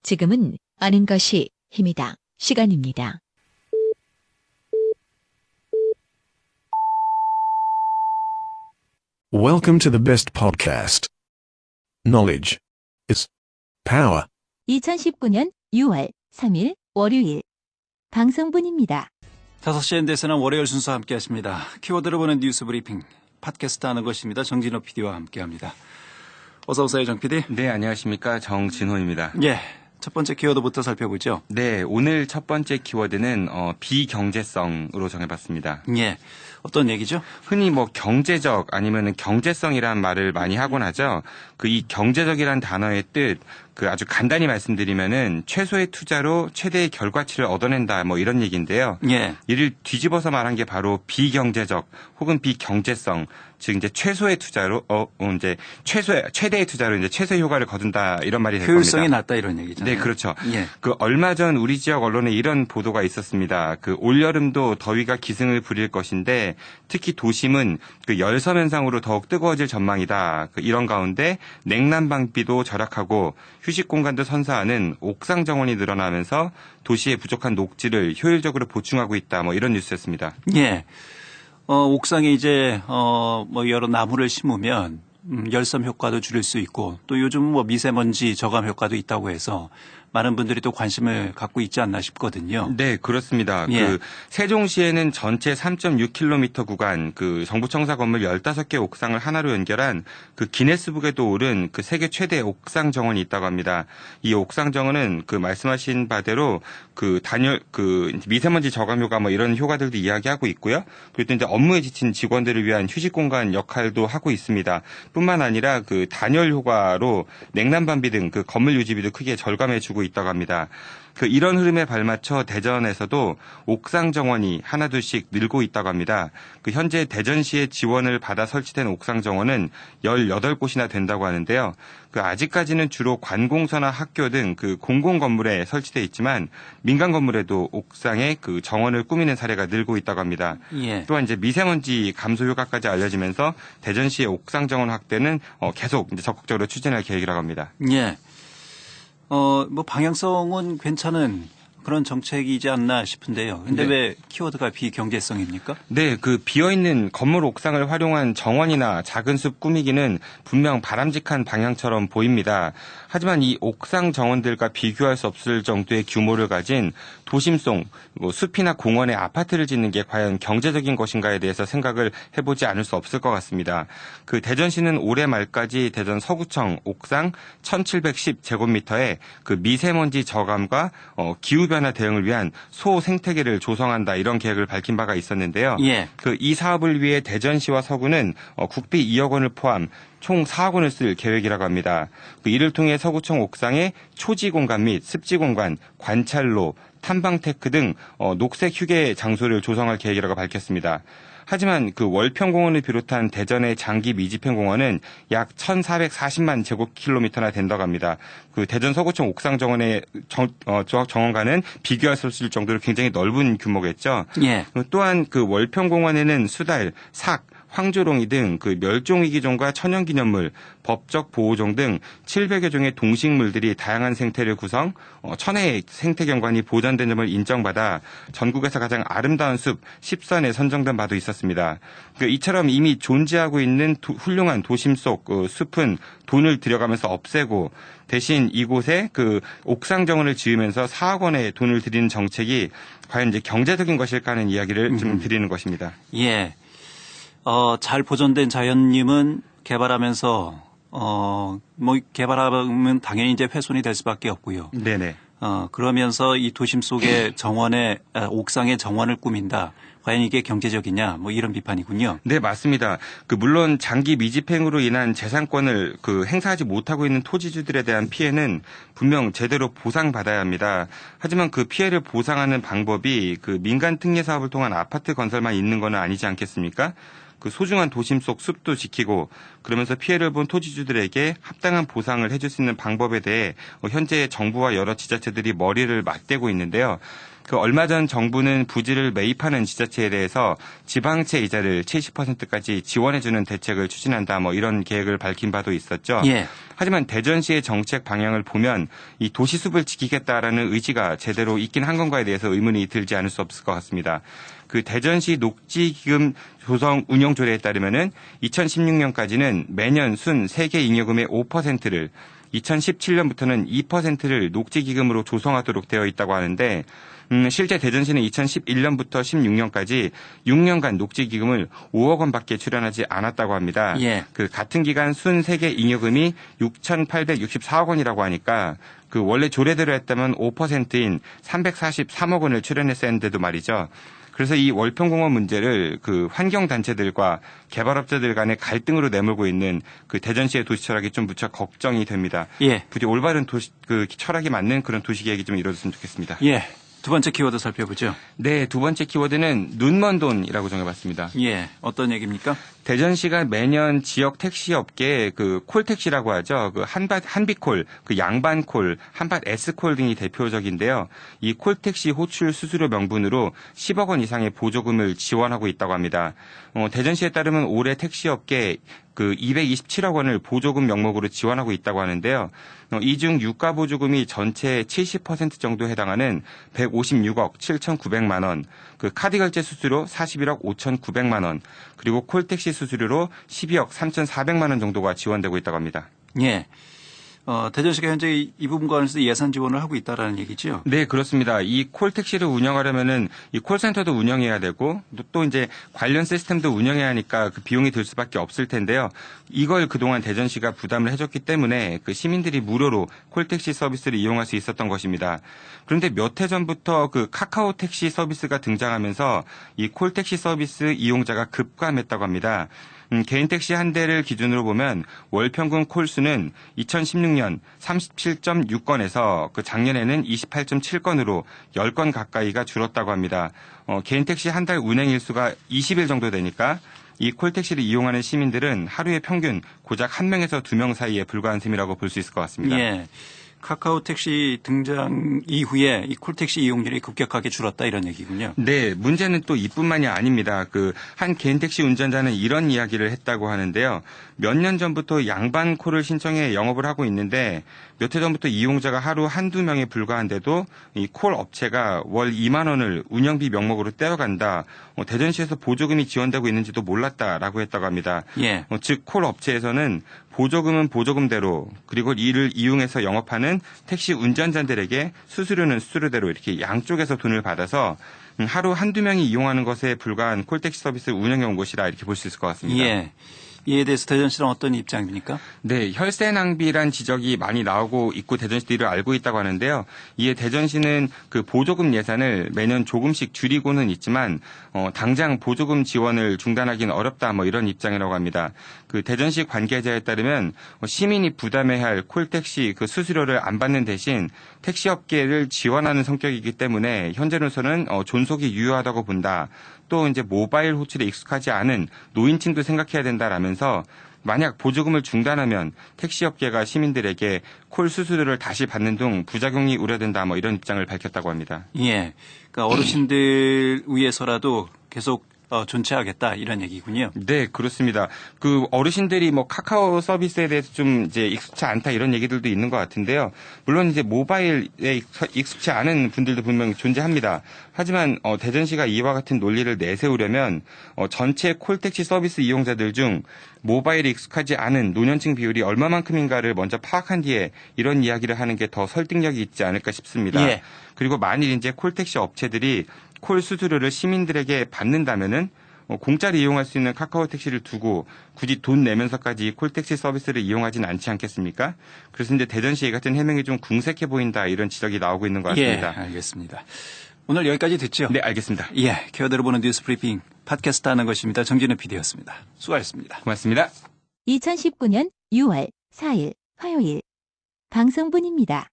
지금은 아는 것이 힘이다. 시간입니다. Welcome to the best podcast. Knowledge is power. 2019년 6월 3일 월요일 방송분입니다. 5시 엔데스는 월요일 순서 함께 하십니다. 키워드를 보는 뉴스 브리핑 팟캐스트 하는 것입니다. 정진호 PD와 함께합니다. 어서 오세요, 정 PD. 네, 안녕하십니까. 정진호입니다. 예, 첫 번째 키워드부터 살펴보죠. 네, 오늘 첫 번째 키워드는 비경제성으로 정해봤습니다. 예, 어떤 얘기죠? 흔히 경제적 아니면 경제성이란 말을 많이 하곤 하죠. 이 경제적이란 단어의 뜻, 아주 간단히 말씀드리면은 최소의 투자로 최대의 결과치를 얻어낸다 이런 얘기인데요. 예. 이를 뒤집어서 말한 게 바로 비경제적 혹은 비경제성, 즉 이제 최소의 투자로 최대의 투자로 이제 최소의 효과를 거둔다 이런 말이 될 겁니다. 효율성이 낮다 이런 얘기잖아요. 네, 그렇죠. 예. 얼마 전 우리 지역 언론에 이런 보도가 있었습니다. 올여름도 더위가 기승을 부릴 것인데 특히 도심은 열섬 현상으로 더욱 뜨거워질 전망이다. 이런 가운데 냉난방비도 절약하고 휴식 공간도 선사하는 옥상 정원이 늘어나면서 도시의 부족한 녹지를 효율적으로 보충하고 있다. 이런 뉴스였습니다. 예. 옥상에 이제 여러 나무를 심으면 열섬 효과도 줄일 수 있고 또 요즘 미세먼지 저감 효과도 있다고 해서 많은 분들이 또 관심을 갖고 있지 않나 싶거든요. 네, 그렇습니다. 예. 세종시에는 전체 3.6km 구간 정부 청사 건물 15개 옥상을 하나로 연결한 기네스북에도 오른 세계 최대 옥상 정원이 있다고 합니다. 이 옥상 정원은 말씀하신 바대로 단열 미세먼지 저감 효과 이런 효과들도 이야기하고 있고요. 그리고 또 이제 업무에 지친 직원들을 위한 휴식 공간 역할도 하고 있습니다. 뿐만 아니라 단열 효과로 냉난방비 등 건물 유지비도 크게 절감해 주고 있다고 합니다. 이런 흐름에 발맞춰 대전에서도 옥상 정원이 하나둘씩 늘고 있다고 합니다. 현재 대전시의 지원을 받아 설치된 옥상 정원은 18곳이나 된다고 하는데요. 아직까지는 주로 관공서나 학교 등 공공 건물에 설치되어 있지만 민간 건물에도 옥상에 정원을 꾸미는 사례가 늘고 있다고 합니다. 예. 또한 이제 미세먼지 감소 효과까지 알려지면서 대전시의 옥상 정원 확대는 계속 이제 적극적으로 추진할 계획이라고 합니다. 예. 방향성은 괜찮은 그런 정책이지 않나 싶은데요. 근데 네. 왜 키워드가 비경제성입니까? 네, 비어있는 건물 옥상을 활용한 정원이나 작은 숲 꾸미기는 분명 바람직한 방향처럼 보입니다. 하지만 이 옥상 정원들과 비교할 수 없을 정도의 규모를 가진 도심속 숲이나 공원에 아파트를 짓는 게 과연 경제적인 것인가에 대해서 생각을 해보지 않을 수 없을 것 같습니다. 대전시는 올해 말까지 대전 서구청 옥상 1710제곱미터에 미세먼지 저감과 기후변화 대응을 위한 소생태계를 조성한다 이런 계획을 밝힌 바가 있었는데요. 예. 이 사업을 위해 대전시와 서구는 국비 2억 원을 포함 총 4억 원을 쓸 계획이라고 합니다. 이를 통해 서구청 옥상에 초지 공간 및 습지 공간, 관찰로, 탐방테크 등 녹색 휴게 장소를 조성할 계획이라고 밝혔습니다. 하지만 월평공원을 비롯한 대전의 장기 미집행공원은 약 1,440만 제곱킬로미터나 된다고 합니다. 대전 서구청 옥상 정원의 정원과는 비교할 수 없을 정도로 굉장히 넓은 규모겠죠. 예. 또한 월평공원에는 수달, 삭, 황조롱이 등 멸종위기종과 천연기념물, 법적 보호종 등 700여 종의 동식물들이 다양한 생태를 구성, 천혜의 생태경관이 보존된 점을 인정받아 전국에서 가장 아름다운 숲 10선에 선정된 바도 있었습니다. 이처럼 이미 존재하고 있는 훌륭한 도심 속 숲은 돈을 들여가면서 없애고 대신 이곳에 옥상 정원을 지으면서 4억 원의 돈을 들이는 정책이 과연 이제 경제적인 것일까 하는 이야기를 좀 드리는 것입니다. 예. 잘 보존된 자연림은 개발하면서 개발하면 당연히 이제 훼손이 될 수밖에 없고요. 네네. 그러면서 이 도심 속의 옥상의 정원을 꾸민다. 과연 이게 경제적이냐? 이런 비판이군요. 네, 맞습니다. 물론 장기 미집행으로 인한 재산권을 행사하지 못하고 있는 토지주들에 대한 피해는 분명 제대로 보상받아야 합니다. 하지만 피해를 보상하는 방법이 민간 특례 사업을 통한 아파트 건설만 있는 건 아니지 않겠습니까? 소중한 도심 속 숲도 지키고 그러면서 피해를 본 토지주들에게 합당한 보상을 해줄 수 있는 방법에 대해 현재 정부와 여러 지자체들이 머리를 맞대고 있는데요. 얼마 전 정부는 부지를 매입하는 지자체에 대해서 지방채 이자를 70%까지 지원해주는 대책을 추진한다 이런 계획을 밝힌 바도 있었죠. 예. 하지만 대전시의 정책 방향을 보면 이 도시숲을 지키겠다라는 의지가 제대로 있긴 한 건가에 대해서 의문이 들지 않을 수 없을 것 같습니다. 대전시 녹지기금 조성 운영 조례에 따르면은 2016년까지는 매년 순 세계 잉여금의 5%를 2017년부터는 2%를 녹지기금으로 조성하도록 되어 있다고 하는데 실제 대전시는 2011년부터 16년까지 6년간 녹지기금을 5억 원밖에 출연하지 않았다고 합니다. 예. 같은 기간 순 세계 잉여금이 6,864억 원이라고 하니까 원래 조례대로 했다면 5%인 343억 원을 출연했어야 했는데도 말이죠. 그래서 이 월평공원 문제를 환경단체들과 개발업자들 간의 갈등으로 내몰고 있는 대전시의 도시 철학이 좀 무척 걱정이 됩니다. 예. 부디 올바른 도시, 철학이 맞는 그런 도시계획이 좀 이루어졌으면 좋겠습니다. 예. 두 번째 키워드 살펴보죠. 네, 두 번째 키워드는 눈먼 돈이라고 정해봤습니다. 예. 어떤 얘기입니까? 대전시가 매년 지역 택시업계에 콜택시라고 하죠. 한비콜, 양반콜, 한밭 S콜 등이 대표적인데요. 이 콜택시 호출 수수료 명분으로 10억 원 이상의 보조금을 지원하고 있다고 합니다. 대전시에 따르면 올해 택시업계 227억 원을 보조금 명목으로 지원하고 있다고 하는데요. 이 중 유가 보조금이 전체의 70% 정도 해당하는 156억 7,900만 원, 카드 결제 수수료 41억 5,900만 원, 그리고 콜택시 수수료로 12억 3,400만 원 정도가 지원되고 있다고 합니다. 예. 대전시가 현재 이 부분과 관련해서 예산 지원을 하고 있다라는 얘기죠? 네, 그렇습니다. 이 콜택시를 운영하려면은 이 콜센터도 운영해야 되고 또 이제 관련 시스템도 운영해야 하니까 비용이 들 수밖에 없을 텐데요. 이걸 그동안 대전시가 부담을 해줬기 때문에 시민들이 무료로 콜택시 서비스를 이용할 수 있었던 것입니다. 그런데 몇 해 전부터 카카오 택시 서비스가 등장하면서 이 콜택시 서비스 이용자가 급감했다고 합니다. 개인 택시 한 대를 기준으로 보면 월 평균 콜수는 2016년 37.6건에서 작년에는 28.7건으로 10건 가까이가 줄었다고 합니다. 개인 택시 한 달 운행 일수가 20일 정도 되니까 이 콜택시를 이용하는 시민들은 하루에 평균 고작 1명에서 2명 사이에 불과한 셈이라고 볼 수 있을 것 같습니다. 예. 카카오 택시 등장 이후에 이 콜택시 이용률이 급격하게 줄었다 이런 얘기군요. 네, 문제는 또 이뿐만이 아닙니다. 한 개인 택시 운전자는 이런 이야기를 했다고 하는데요. 몇 년 전부터 양반콜을 신청해 영업을 하고 있는데 몇 해 전부터 이용자가 하루 한두 명에 불과한데도 이 콜 업체가 월 2만 원을 운영비 명목으로 떼어간다. 대전시에서 보조금이 지원되고 있는지도 몰랐다라고 했다고 합니다. 예. 즉 콜 업체에서는 보조금은 보조금대로 그리고 이를 이용해서 영업하는 택시 운전자들에게 수수료는 수수료대로 이렇게 양쪽에서 돈을 받아서 하루 한두 명이 이용하는 것에 불과한 콜택시 서비스를 운영해 온 것이다 이렇게 볼 수 있을 것 같습니다. 예. 이에 대해서 대전시는 어떤 입장입니까? 네, 혈세 낭비란 지적이 많이 나오고 있고 대전시도 이를 알고 있다고 하는데요. 이에 대전시는 보조금 예산을 매년 조금씩 줄이고는 있지만 당장 보조금 지원을 중단하기는 어렵다 이런 입장이라고 합니다. 대전시 관계자에 따르면 시민이 부담해야 할 콜택시 수수료를 안 받는 대신 택시업계를 지원하는 성격이기 때문에 현재로서는 존속이 유효하다고 본다. 또 이제 모바일 호출에 익숙하지 않은 노인층도 생각해야 된다라면서 만약 보조금을 중단하면 택시업계가 시민들에게 콜 수수료를 다시 받는 등 부작용이 우려된다 이런 입장을 밝혔다고 합니다. 예. 그러니까 어르신들 위해서라도 계속 존치하겠다 이런 얘기군요. 네, 그렇습니다. 어르신들이 카카오 서비스에 대해서 좀 이제 익숙치 않다 이런 얘기들도 있는 것 같은데요. 물론 이제 모바일에 익숙치 않은 분들도 분명히 존재합니다. 하지만 대전시가 이와 같은 논리를 내세우려면 전체 콜택시 서비스 이용자들 중 모바일에 익숙하지 않은 노년층 비율이 얼마만큼인가를 먼저 파악한 뒤에 이런 이야기를 하는 게 더 설득력이 있지 않을까 싶습니다. 예. 그리고 만일 이제 콜택시 업체들이 콜 수수료를 시민들에게 받는다면은 공짜로 이용할 수 있는 카카오 택시를 두고 굳이 돈 내면서까지 콜택시 서비스를 이용하진 않지 않겠습니까? 그래서 이제 대전시 같은 해명이 좀 궁색해 보인다 이런 지적이 나오고 있는 것 같습니다. 예, 알겠습니다. 오늘 여기까지 듣죠? 네, 알겠습니다. 예, 키워드를 보는 뉴스 브리핑 팟캐스트 하는 것입니다. 정진우 PD였습니다. 수고하셨습니다. 고맙습니다. 2019년 6월 4일 화요일 방송분입니다.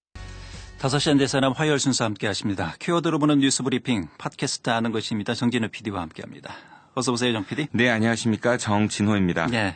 5시 현대사람 화요일 순서 함께 하십니다. 키워드로 보는 뉴스 브리핑 팟캐스트 하는 것입니다. 정진우 PD와 함께합니다. 어서 오세요, 정 PD. 네, 안녕하십니까. 정진호입니다. 네.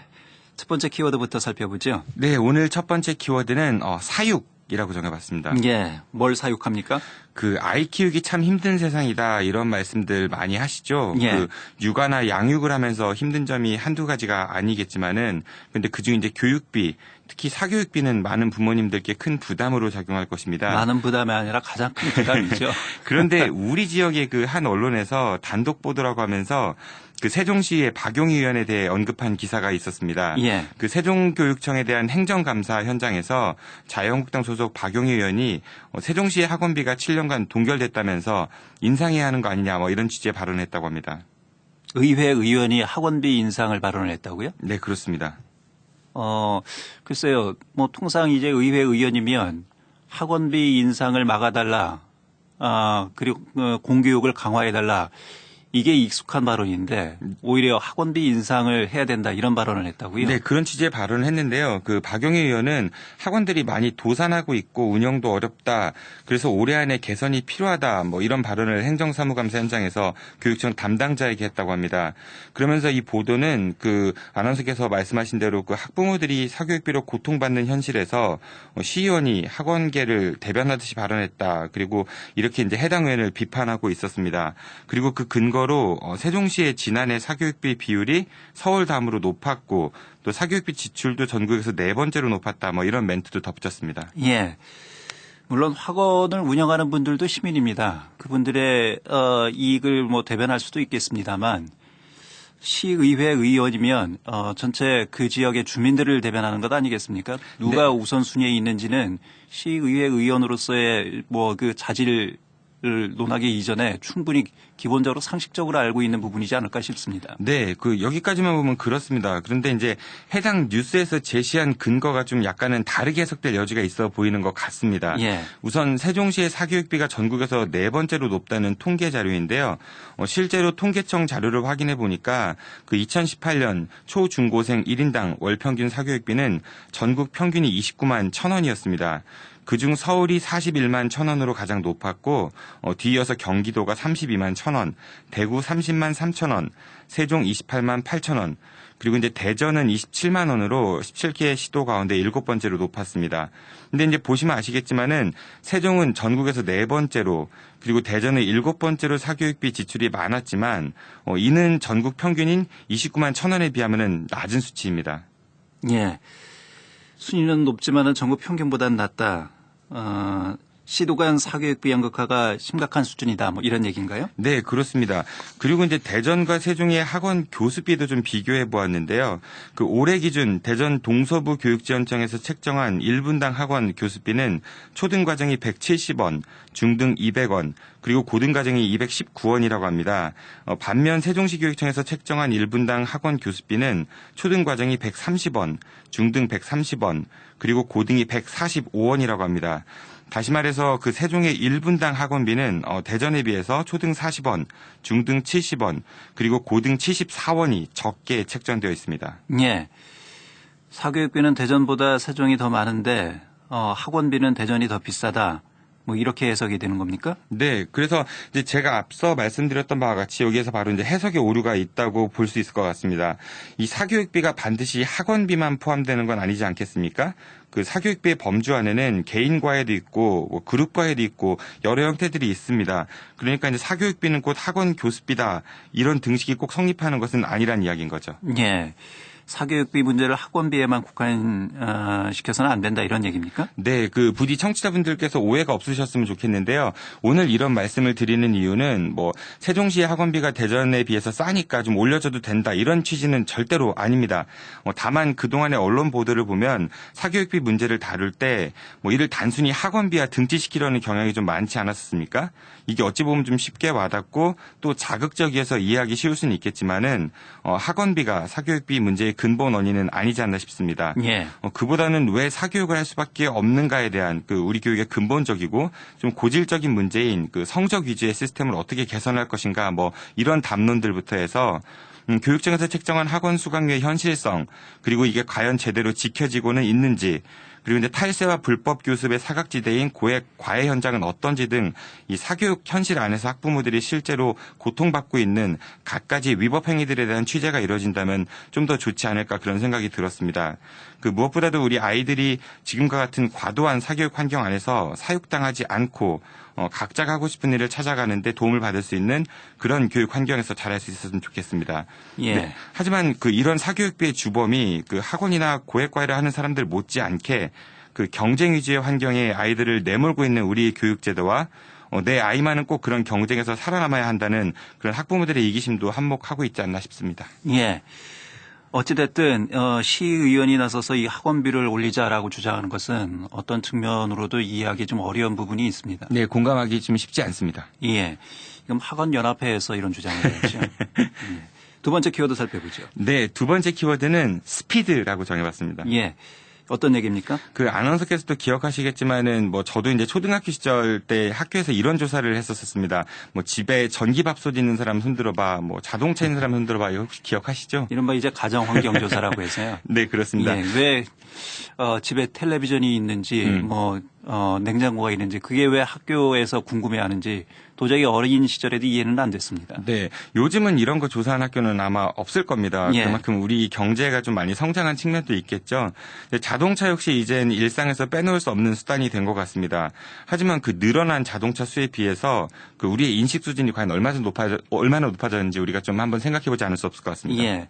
첫 번째 키워드부터 살펴보죠. 네, 오늘 첫 번째 키워드는 사육이라고 정해봤습니다. 예, 뭘 사육합니까? 그 아이 키우기 참 힘든 세상이다 이런 말씀들 많이 하시죠. 예. 그 육아나 양육을 하면서 힘든 점이 한두 가지가 아니겠지만은 근데 그중 이제 교육비, 특히 사교육비는 많은 부모님들께 큰 부담으로 작용할 것입니다. 많은 부담이 아니라 가장 큰 부담이죠. 그런데 우리 지역의 그 한 언론에서 단독 보도라고 하면서 그 세종시의 박용희 의원에 대해 언급한 기사가 있었습니다. 예. 그 세종교육청에 대한 행정감사 현장에서 자유한국당 소속 박용희 의원이 세종시의 학원비가 7년간 동결됐다면서 인상해야 하는 거 아니냐 뭐 이런 취지의 발언을 했다고 합니다. 의회 의원이 학원비 인상을 발언을 했다고요? 네, 그렇습니다. 글쎄요. 뭐 통상 이제 의회 의원이면 학원비 인상을 막아달라. 그리고 공교육을 강화해달라. 이게 익숙한 발언인데 오히려 학원비 인상을 해야 된다 이런 발언을 했다고요? 네, 그런 취지의 발언을 했는데요. 그 박용희 의원은 학원들이 많이 도산하고 있고 운영도 어렵다. 그래서 올해 안에 개선이 필요하다. 뭐 이런 발언을 행정사무감사 현장에서 교육청 담당자에게 했다고 합니다. 그러면서 이 보도는 그 아나운서께서 말씀하신 대로 그 학부모들이 사교육비로 고통받는 현실에서 시의원이 학원계를 대변하듯이 발언했다. 그리고 이렇게 이제 해당 의원을 비판하고 있었습니다. 그리고 그 근거로 세종시의 지난해 사교육비 비율이 서울 다음으로 높았고 또 사교육비 지출도 전국에서 4번째로 높았다. 뭐 이런 멘트도 덧붙였습니다. 예. 물론 학원을 운영하는 분들도 시민입니다. 그분들의 이익을 뭐 대변할 수도 있겠습니다만 시의회 의원이면 전체 그 지역의 주민들을 대변하는 것 아니겠습니까? 누가 네. 우선순위에 있는지는 시의회 의원으로서의 뭐 그 자질을 논하기 이전에 충분히 기본적으로 상식적으로 알고 있는 부분이지 않을까 싶습니다. 네, 그 여기까지만 보면 그렇습니다. 그런데 이제 해당 뉴스에서 제시한 근거가 좀 약간은 다르게 해석될 여지가 있어 보이는 것 같습니다. 예. 우선 세종시의 사교육비가 전국에서 4번째로 높다는 통계 자료인데요. 실제로 통계청 자료를 확인해 보니까 그 2018년 초중고생 1인당 월 평균 사교육비는 전국 평균이 29만 1,000원이었습니다. 그중 서울이 41만 1,000원으로 가장 높았고 뒤이어서 경기도가 32만 1,000원, 대구 30만 3,000원, 세종 28만 8,000원, 그리고 이제 대전은 27만 원으로 17개 시도 가운데 7번째로 높았습니다. 근데 이제 보시면 아시겠지만은 세종은 전국에서 4번째로 그리고 대전은 7번째로 사교육비 지출이 많았지만 이는 전국 평균인 29만 1,000원에 비하면은 낮은 수치입니다. 예. 순위는 높지만은 전국 평균보다는 낮다. 시도 간 사교육비 양극화가 심각한 수준이다. 뭐 이런 얘기인가요? 네, 그렇습니다. 그리고 이제 대전과 세종의 학원 교습비도 좀 비교해 보았는데요. 그 올해 기준 대전 동서부 교육지원청에서 책정한 1분당 학원 교습비는 초등 과정이 170원, 중등 200원, 그리고 고등 과정이 219원이라고 합니다. 반면 세종시 교육청에서 책정한 1분당 학원 교습비는 초등 과정이 130원, 중등 130원, 그리고 고등이 145원이라고 합니다. 다시 말해서 그 세종의 1분당 학원비는 대전에 비해서 초등 40원, 중등 70원, 그리고 고등 74원이 적게 책정되어 있습니다. 예. 사교육비는 대전보다 세종이 더 많은데 학원비는 대전이 더 비싸다. 뭐 이렇게 해석이 되는 겁니까? 네, 그래서 이제 제가 앞서 말씀드렸던 바와 같이 여기에서 바로 이제 해석의 오류가 있다고 볼 수 있을 것 같습니다. 이 사교육비가 반드시 학원비만 포함되는 건 아니지 않겠습니까? 그 사교육비의 범주 안에는 개인 과외도 있고 뭐 그룹 과외도 있고 여러 형태들이 있습니다. 그러니까 이제 사교육비는 곧 학원 교습비다 이런 등식이 꼭 성립하는 것은 아니란 이야기인 거죠. 예. 사교육비 문제를 학원비에만 국한시켜서는 안 된다 이런 얘기입니까? 네, 그 부디 청취자분들께서 오해가 없으셨으면 좋겠는데요. 오늘 이런 말씀을 드리는 이유는 뭐 세종시의 학원비가 대전에 비해서 싸니까 좀 올려줘도 된다 이런 취지는 절대로 아닙니다. 다만 그동안의 언론 보도를 보면 사교육비 문제를 다룰 때 뭐 이를 단순히 학원비와 등치시키려는 경향이 좀 많지 않았습니까? 이게 어찌 보면 좀 쉽게 와닿고 또 자극적이어서 이해하기 쉬울 수는 있겠지만은 학원비가 사교육비 문제의 근본 원인은 아니지 않나 싶습니다. 예. 그보다는 왜 사교육을 할 수밖에 없는가에 대한 그 우리 교육의 근본적이고 좀 고질적인 문제인 그 성적 위주의 시스템을 어떻게 개선할 것인가 뭐 이런 담론들부터 해서 교육청에서 책정한 학원 수강료의 현실성 그리고 이게 과연 제대로 지켜지고는 있는지 그리고 이제 탈세와 불법 교습의 사각지대인 고액 과외 현장은 어떤지 등 이 사교육 현실 안에서 학부모들이 실제로 고통받고 있는 갖가지 위법 행위들에 대한 취재가 이루어진다면 좀 더 좋지 않을까 그런 생각이 들었습니다. 그 무엇보다도 우리 아이들이 지금과 같은 과도한 사교육 환경 안에서 사육당하지 않고 각자가 하고 싶은 일을 찾아가는데 도움을 받을 수 있는 그런 교육 환경에서 잘할 수 있었으면 좋겠습니다. 예. 네. 하지만 그 이런 사교육비의 주범이 그 학원이나 고액과외를 하는 사람들 못지않게 그 경쟁 위주의 환경에 아이들을 내몰고 있는 우리 교육제도와 내 아이만은 꼭 그런 경쟁에서 살아남아야 한다는 그런 학부모들의 이기심도 한몫하고 있지 않나 싶습니다. 예. 어찌됐든 시의원이 나서서 이 학원비를 올리자라고 주장하는 것은 어떤 측면으로도 이해하기 좀 어려운 부분이 있습니다. 네, 공감하기 좀 쉽지 않습니다. 예. 그럼 학원연합회에서 이런 주장을 했죠. 예. 두 번째 키워드 살펴보죠. 네, 두 번째 키워드는 스피드라고 정해봤습니다. 예. 어떤 얘기입니까? 그 아나운서께서도 기억하시겠지만은 뭐 저도 이제 초등학교 시절 때 학교에서 이런 조사를 했었습니다. 뭐 집에 전기밥솥 있는 사람 손들어봐, 뭐 자동차 있는 사람 손들어봐. 이거 혹시 기억하시죠? 이른바 이제 가정환경조사라고 해서요. 네, 그렇습니다. 예. 왜 집에 텔레비전이 있는지 냉장고가 있는지 그게 왜 학교에서 궁금해하는지 도저히 어린 시절에도 이해는 안 됐습니다. 네, 요즘은 이런 거 조사한 학교는 아마 없을 겁니다. 예. 그만큼 우리 경제가 좀 많이 성장한 측면도 있겠죠. 자동차 역시 이젠 일상에서 빼놓을 수 없는 수단이 된 것 같습니다. 하지만 그 늘어난 자동차 수에 비해서 그 우리의 인식 수준이 과연 얼마나 높아졌는지 우리가 좀 한번 생각해보지 않을 수 없을 것 같습니다. 예.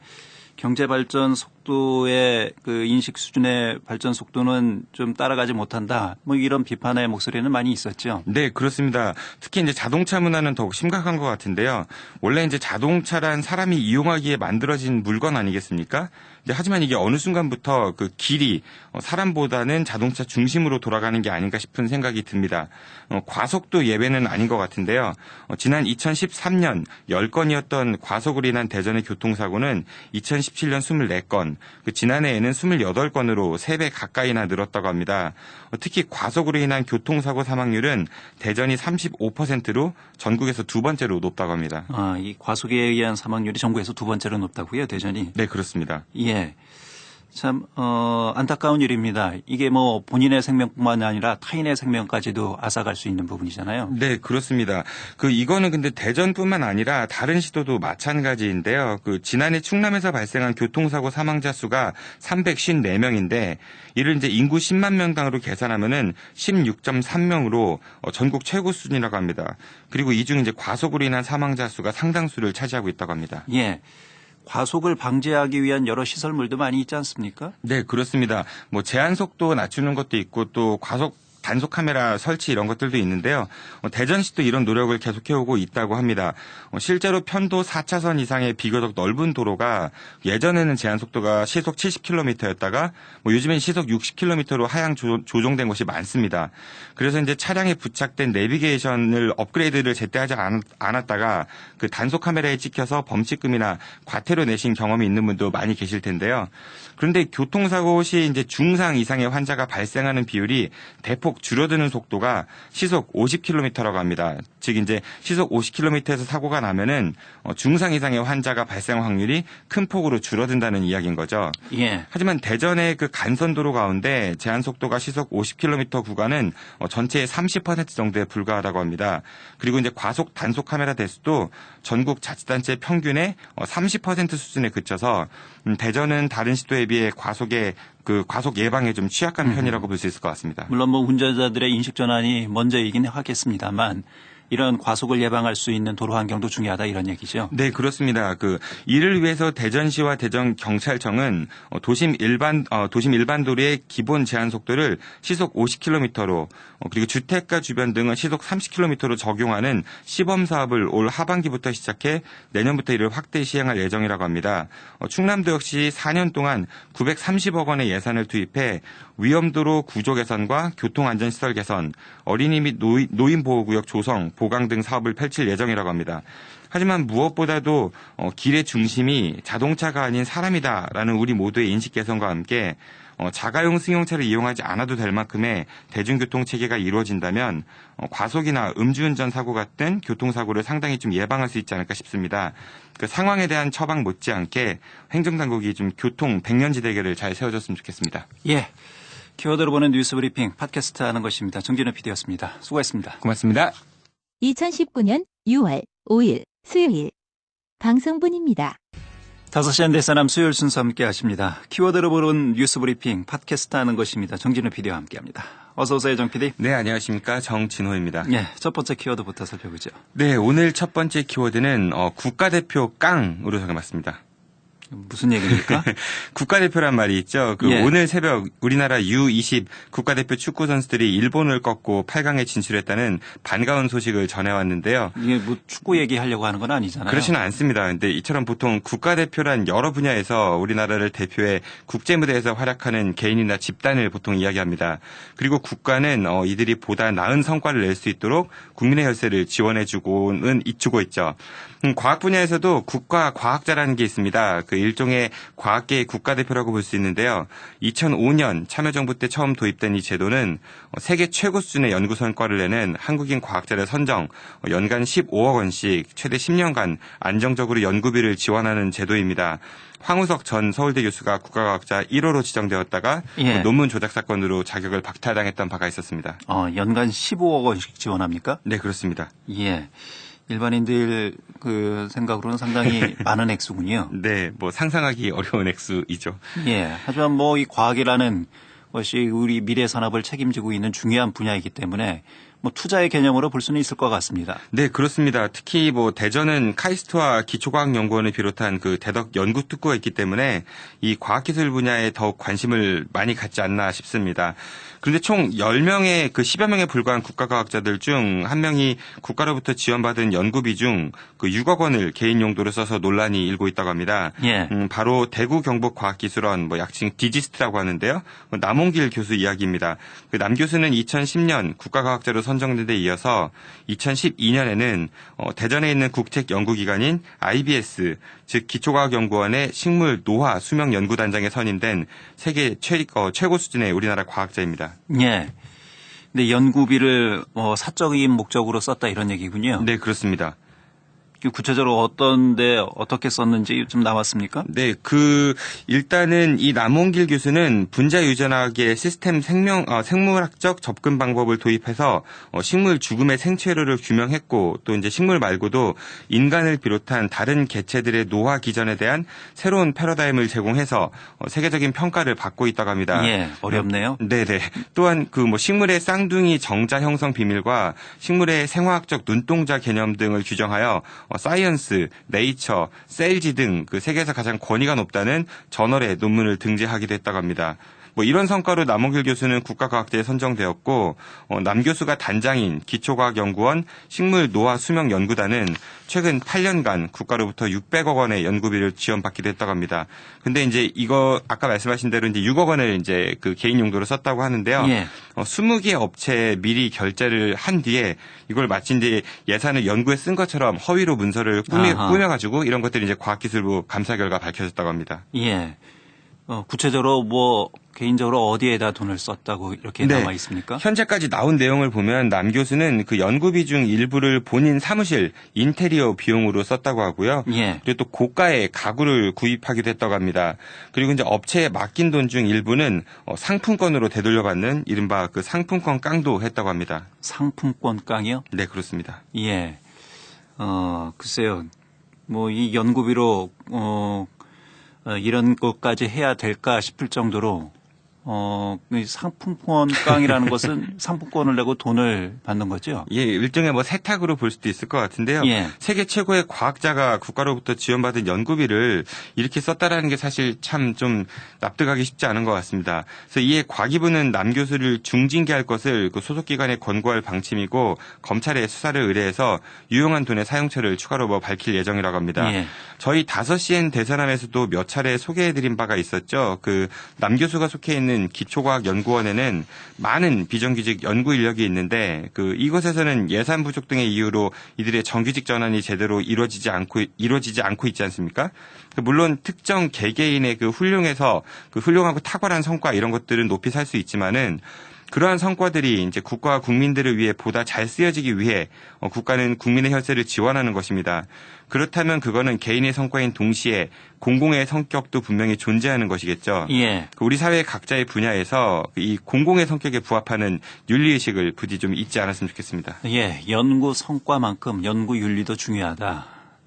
경제 발전 속도의 그 인식 수준의 발전 속도는 좀 따라가지 못한다. 뭐 이런 비판의 목소리는 많이 있었죠. 네, 그렇습니다. 특히 이제 자동차 문화는 더욱 심각한 것 같은데요. 원래 이제 자동차란 사람이 이용하기에 만들어진 물건 아니겠습니까? 하지만 이게 어느 순간부터 그 길이 사람보다는 자동차 중심으로 돌아가는 게 아닌가 싶은 생각이 듭니다. 과속도 예외는 아닌 것 같은데요. 지난 2013년 10건이었던 과속으로 인한 대전의 교통사고는 2017년 24건, 그 지난해에는 28건으로 3배 가까이나 늘었다고 합니다. 특히 과속으로 인한 교통사고 사망률은 대전이 35%로 전국에서 두 번째로 높다고 합니다. 이 과속에 의한 사망률이 전국에서 두 번째로 높다고요, 대전이? 네, 그렇습니다. 예. 참 안타까운 일입니다. 이게 뭐 본인의 생명뿐만 아니라 타인의 생명까지도 앗아갈 수 있는 부분이잖아요. 네, 그렇습니다. 이거는 근데 대전뿐만 아니라 다른 시도도 마찬가지인데요. 지난해 충남에서 발생한 교통사고 사망자 수가 354명인데 이를 이제 인구 10만 명당으로 계산하면은 16.3명으로 전국 최고 수준이라고 합니다. 그리고 이 중 이제 과속으로 인한 사망자 수가 상당수를 차지하고 있다고 합니다. 예. 과속을 방지하기 위한 여러 시설물도 많이 있지 않습니까? 네, 그렇습니다. 뭐 제한 속도 낮추는 것도 있고 또 과속 단속 카메라 설치 이런 것들도 있는데요. 대전시도 이런 노력을 계속해오고 있다고 합니다. 실제로 편도 4차선 이상의 비교적 넓은 도로가 예전에는 제한 속도가 시속 70km였다가 요즘엔 시속 60km로 하향 조정된 곳이 많습니다. 그래서 이제 차량에 부착된 내비게이션을 업그레이드를 제때 하지 않았다가 그 단속 카메라에 찍혀서 범칙금이나 과태료 내신 경험이 있는 분도 많이 계실 텐데요. 그런데 교통사고 시 이제 중상 이상의 환자가 발생하는 비율이 대폭 줄어드는 속도가 시속 50km라고 합니다. 즉 이제 시속 50km에서 사고가 나면은 중상 이상의 환자가 발생 확률이 큰 폭으로 줄어든다는 이야기인 거죠. 예. 하지만 대전의 그 간선도로 가운데 제한 속도가 시속 50km 구간은 전체의 30% 정도에 불과하다고 합니다. 그리고 이제 과속 단속 카메라 대수도 전국 자치단체 평균의 30% 수준에 그쳐서 대전은 다른 시도에 비해 과속 예방에 좀 취약한 편이라고 볼 수 있을 것 같습니다. 물론 뭐 운전자들의 인식 전환이 먼저이긴 하겠습니다만 이런 과속을 예방할 수 있는 도로 환경도 중요하다 이런 얘기죠. 네, 그렇습니다. 이를 위해서 대전시와 대전경찰청은 도심 일반 도로의 기본 제한 속도를 시속 50km로 그리고 주택가 주변 등은 시속 30km로 적용하는 시범 사업을 올 하반기부터 시작해 내년부터 이를 확대 시행할 예정이라고 합니다. 충남도 역시 4년 동안 930억 원의 예산을 투입해 위험도로 구조 개선과 교통안전시설 개선, 어린이 및 노인보호구역 조성, 보강 등 사업을 펼칠 예정이라고 합니다. 하지만 무엇보다도 길의 중심이 자동차가 아닌 사람이다라는 우리 모두의 인식 개선과 함께 자가용 승용차를 이용하지 않아도 될 만큼의 대중교통 체계가 이루어진다면 과속이나 음주운전 사고 같은 교통사고를 상당히 좀 예방할 수 있지 않을까 싶습니다. 그 상황에 대한 처방 못지않게 행정당국이 좀 교통 백년지 대계를 잘 세워줬으면 좋겠습니다. 예. 키워드로 보는 뉴스 브리핑 팟캐스트 하는 것입니다. 정진우 PD였습니다. 수고했습니다. 고맙습니다. 2019년 6월 5일 수요일 방송분입니다. 5시 한 대사남 수요일 순서 함께 하십니다. 키워드로 보는 뉴스 브리핑 팟캐스트 하는 것입니다. 정진우 PD와 함께합니다. 어서 오세요, 정 PD. 네, 안녕하십니까. 정진호입니다. 네, 첫 번째 키워드부터 살펴보죠. 네, 오늘 첫 번째 키워드는 국가대표 깡으로 정해봤습니다. 무슨 얘기입니까? 국가대표란 말이 있죠. 예. 오늘 새벽 우리나라 U20 국가대표 축구 선수들이 일본을 꺾고 8강에 진출했다는 반가운 소식을 전해왔는데요. 이게 뭐 축구 얘기하려고 하는 건 아니잖아요. 그렇지는 않습니다. 근데 이처럼 보통 국가대표란 여러 분야에서 우리나라를 대표해 국제무대에서 활약하는 개인이나 집단을 보통 이야기합니다. 그리고 국가는 이들이 보다 나은 성과를 낼 수 있도록 국민의 혈세를 지원해주고는 주고 있죠. 과학 분야에서도 국가 과학자라는 게 있습니다. 그 일종의 과학계의 국가대표라고 볼 수 있는데요. 2005년 참여정부 때 처음 도입된 이 제도는 세계 최고 수준의 연구 성과를 내는 한국인 과학자를 선정, 연간 15억 원씩 최대 10년간 안정적으로 연구비를 지원하는 제도입니다. 황우석 전 서울대 교수가 국가과학자 1호로 지정되었다가 예. 논문 조작 사건으로 자격을 박탈당했던 바가 있었습니다. 연간 15억 원씩 지원합니까? 네, 그렇습니다. 예. 일반인들 그 생각으로는 상당히 많은 액수군요. 네, 뭐 상상하기 어려운 액수이죠. 예. 하지만 뭐 이 과학이라는 것이 우리 미래 산업을 책임지고 있는 중요한 분야이기 때문에 뭐 투자의 개념으로 볼 수는 있을 것 같습니다. 네, 그렇습니다. 특히 뭐 대전은 카이스트와 기초과학연구원을 비롯한 그 대덕 연구특구가 있기 때문에 이 과학기술 분야에 더욱 관심을 많이 갖지 않나 싶습니다. 그런데 총 10명의 그 10여 명에 불과한 국가과학자들 중 한 명이 국가로부터 지원받은 연구비 중 그 6억 원을 개인 용도로 써서 논란이 일고 있다고 합니다. 예. 바로 대구 경북과학기술원 뭐 약칭 디지스트라고 하는데요. 남홍길 교수 이야기입니다. 그 남 교수는 2010년 국가과학자로 선정된 데 이어서 2012년에는 대전에 있는 국책연구기관인 IBS 즉 기초과학연구원의 식물 노화 수명 연구단장에 선임된 세계 최고 수준의 우리나라 과학자입니다. 예. 근데 연구비를 사적인 목적으로 썼다 이런 얘기군요. 네, 그렇습니다. 구체적으로 어떤데 어떻게 썼는지 좀 나왔습니까? 네, 일단은 이 남홍길 교수는 분자 유전학의 시스템 생물학적 접근 방법을 도입해서 식물 죽음의 생체료를 규명했고 또 이제 식물 말고도 인간을 비롯한 다른 개체들의 노화 기전에 대한 새로운 패러다임을 제공해서 세계적인 평가를 받고 있다고 합니다. 예, 어렵네요. 네네. 또한 식물의 쌍둥이 정자 형성 비밀과 식물의 생화학적 눈동자 개념 등을 규정하여 사이언스, 네이처, 셀지 등 그 세계에서 가장 권위가 높다는 저널에 논문을 등재하기도 했다고 합니다. 이런 성과로 남홍길 교수는 국가과학자에 선정되었고 남 교수가 단장인 기초과학연구원 식물 노화 수명 연구단은 최근 8년간 국가로부터 600억 원의 연구비를 지원받기도 했다고 합니다. 근데 이제 이거 아까 말씀하신 대로 이제 6억 원을 이제 그 개인 용도로 썼다고 하는데요. 예. 20개 업체에 미리 결제를 한 뒤에 이걸 마치 이제 예산을 연구에 쓴 것처럼 허위로 문서를 꾸며가지고 이런 것들이 이제 과학기술부 감사 결과 밝혀졌다고 합니다. 예. 구체적으로 개인적으로 어디에다 돈을 썼다고 이렇게 나와 있습니까? 현재까지 나온 내용을 보면 남 교수는 그 연구비 중 일부를 본인 사무실 인테리어 비용으로 썼다고 하고요. 예. 그리고 또 고가의 가구를 구입하기도 했다고 합니다. 그리고 이제 업체에 맡긴 돈 중 일부는 상품권으로 되돌려받는 이른바 그 상품권 깡도 했다고 합니다. 상품권 깡이요? 네, 그렇습니다. 예. 글쎄요. 이 연구비로 이런 것까지 해야 될까 싶을 정도로 상품권 깡이라는 것은 상품권을 내고 돈을 받는 거죠? 예, 일종의 세탁으로 볼 수도 있을 것 같은데요. 예. 세계 최고의 과학자가 국가로부터 지원받은 연구비를 이렇게 썼다라는 게 사실 참 좀 납득하기 쉽지 않은 것 같습니다. 그래서 이에 과기부는 남 교수를 중징계할 것을 그 소속기관에 권고할 방침이고 검찰에 수사를 의뢰해서 유용한 돈의 사용처를 추가로 밝힐 예정이라고 합니다. 예. 저희 5시엔 대사남에서도 몇 차례 소개해드린 바가 있었죠. 그 남 교수가 속해 있는 기초과학연구원에는 많은 비정규직 연구 인력이 있는데 이곳에서는 예산 부족 등의 이유로 이들의 정규직 전환이 제대로 이루어지지 않고 있지 않습니까? 물론 특정 개개인의 훌륭하고 탁월한 성과 이런 것들은 높이 살 수 있지만은 그러한 성과들이 이제 국가와 국민들을 위해 보다 잘 쓰여지기 위해 국가는 국민의 혈세를 지원하는 것입니다. 그렇다면 그거는 개인의 성과인 동시에 공공의 성격도 분명히 존재하는 것이겠죠. 예. 우리 사회 각자의 분야에서 이 공공의 성격에 부합하는 윤리의식을 부디 좀 잊지 않았으면 좋겠습니다. 예, 연구 성과만큼 연구 윤리도 중요하다.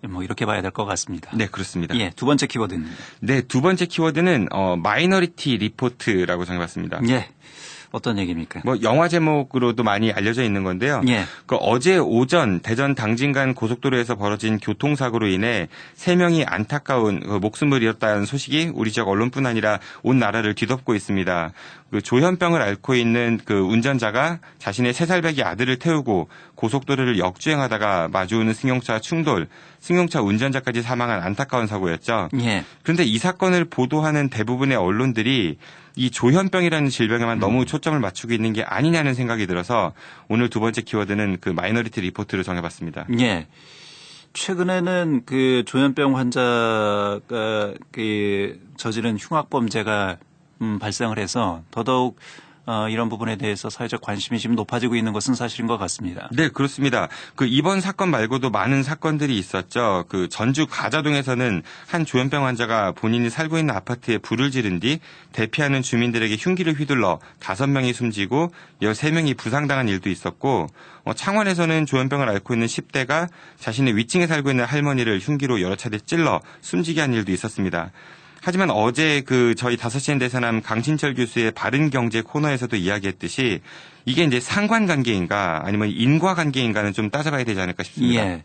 뭐 이렇게 봐야 될 것 같습니다. 네, 그렇습니다. 예, 두 번째 키워드입니다. 네, 두 번째 키워드는 마이너리티 리포트라고 정해봤습니다. 예, 어떤 얘기입니까? 뭐 영화 제목으로도 많이 알려져 있는 건데요. 예. 그 어제 오전 대전 당진간 고속도로에서 벌어진 교통사고로 인해 3명이 안타까운 목숨을 잃었다는 소식이 우리 지역 언론뿐 아니라 온 나라를 뒤덮고 있습니다. 그 조현병을 앓고 있는 그 운전자가 자신의 3살배기 아들을 태우고 고속도로를 역주행하다가 마주오는 승용차 충돌, 승용차 운전자까지 사망한 안타까운 사고였죠. 예. 그런데 이 사건을 보도하는 대부분의 언론들이 이 조현병이라는 질병에만 너무 초점을 맞추고 있는 게 아니냐는 생각이 들어서 오늘 두 번째 키워드는 그 마이너리티 리포트를 정해봤습니다. 예. 최근에는 그 조현병 환자가 그 저지른 흉악범죄가 발생을 해서 더더욱 이런 부분에 대해서 사회적 관심이 지금 높아지고 있는 것은 사실인 것 같습니다. 네, 그렇습니다. 그 이번 사건 말고도 많은 사건들이 있었죠. 그 전주 가자동에서는 한 조현병 환자가 본인이 살고 있는 아파트에 불을 지른 뒤 대피하는 주민들에게 흉기를 휘둘러 5명이 숨지고 13명이 부상당한 일도 있었고, 창원에서는 조현병을 앓고 있는 10대가 자신의 위층에 살고 있는 할머니를 흉기로 여러 차례 찔러 숨지게 한 일도 있었습니다. 하지만 어제 그 저희 5시엔 대사남 강신철 교수의 바른경제 코너에서도 이야기했듯이 이게 이제 상관관계인가 아니면 인과관계인가는 좀 따져봐야 되지 않을까 싶습니다. 예.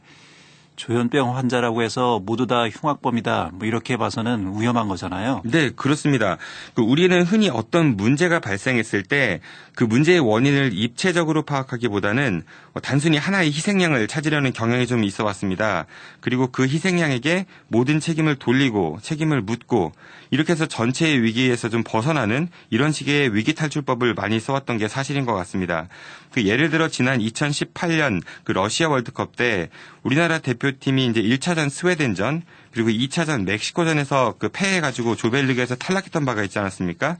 조현병 환자라고 해서 모두 다 흉악범이다. 뭐 이렇게 봐서는 위험한 거잖아요. 네, 그렇습니다. 우리는 흔히 어떤 문제가 발생했을 때 그 문제의 원인을 입체적으로 파악하기보다는 단순히 하나의 희생양을 찾으려는 경향이 좀 있어 왔습니다. 그리고 그 희생양에게 모든 책임을 돌리고 책임을 묻고 이렇게 해서 전체의 위기에서 좀 벗어나는 이런 식의 위기 탈출법을 많이 써왔던 게 사실인 것 같습니다. 그 예를 들어 지난 2018년 그 러시아 월드컵 때 우리나라 대표팀이 이제 1차전 스웨덴전 그리고 2차전 멕시코전에서 그 패해가지고 조별리그에서 탈락했던 바가 있지 않았습니까?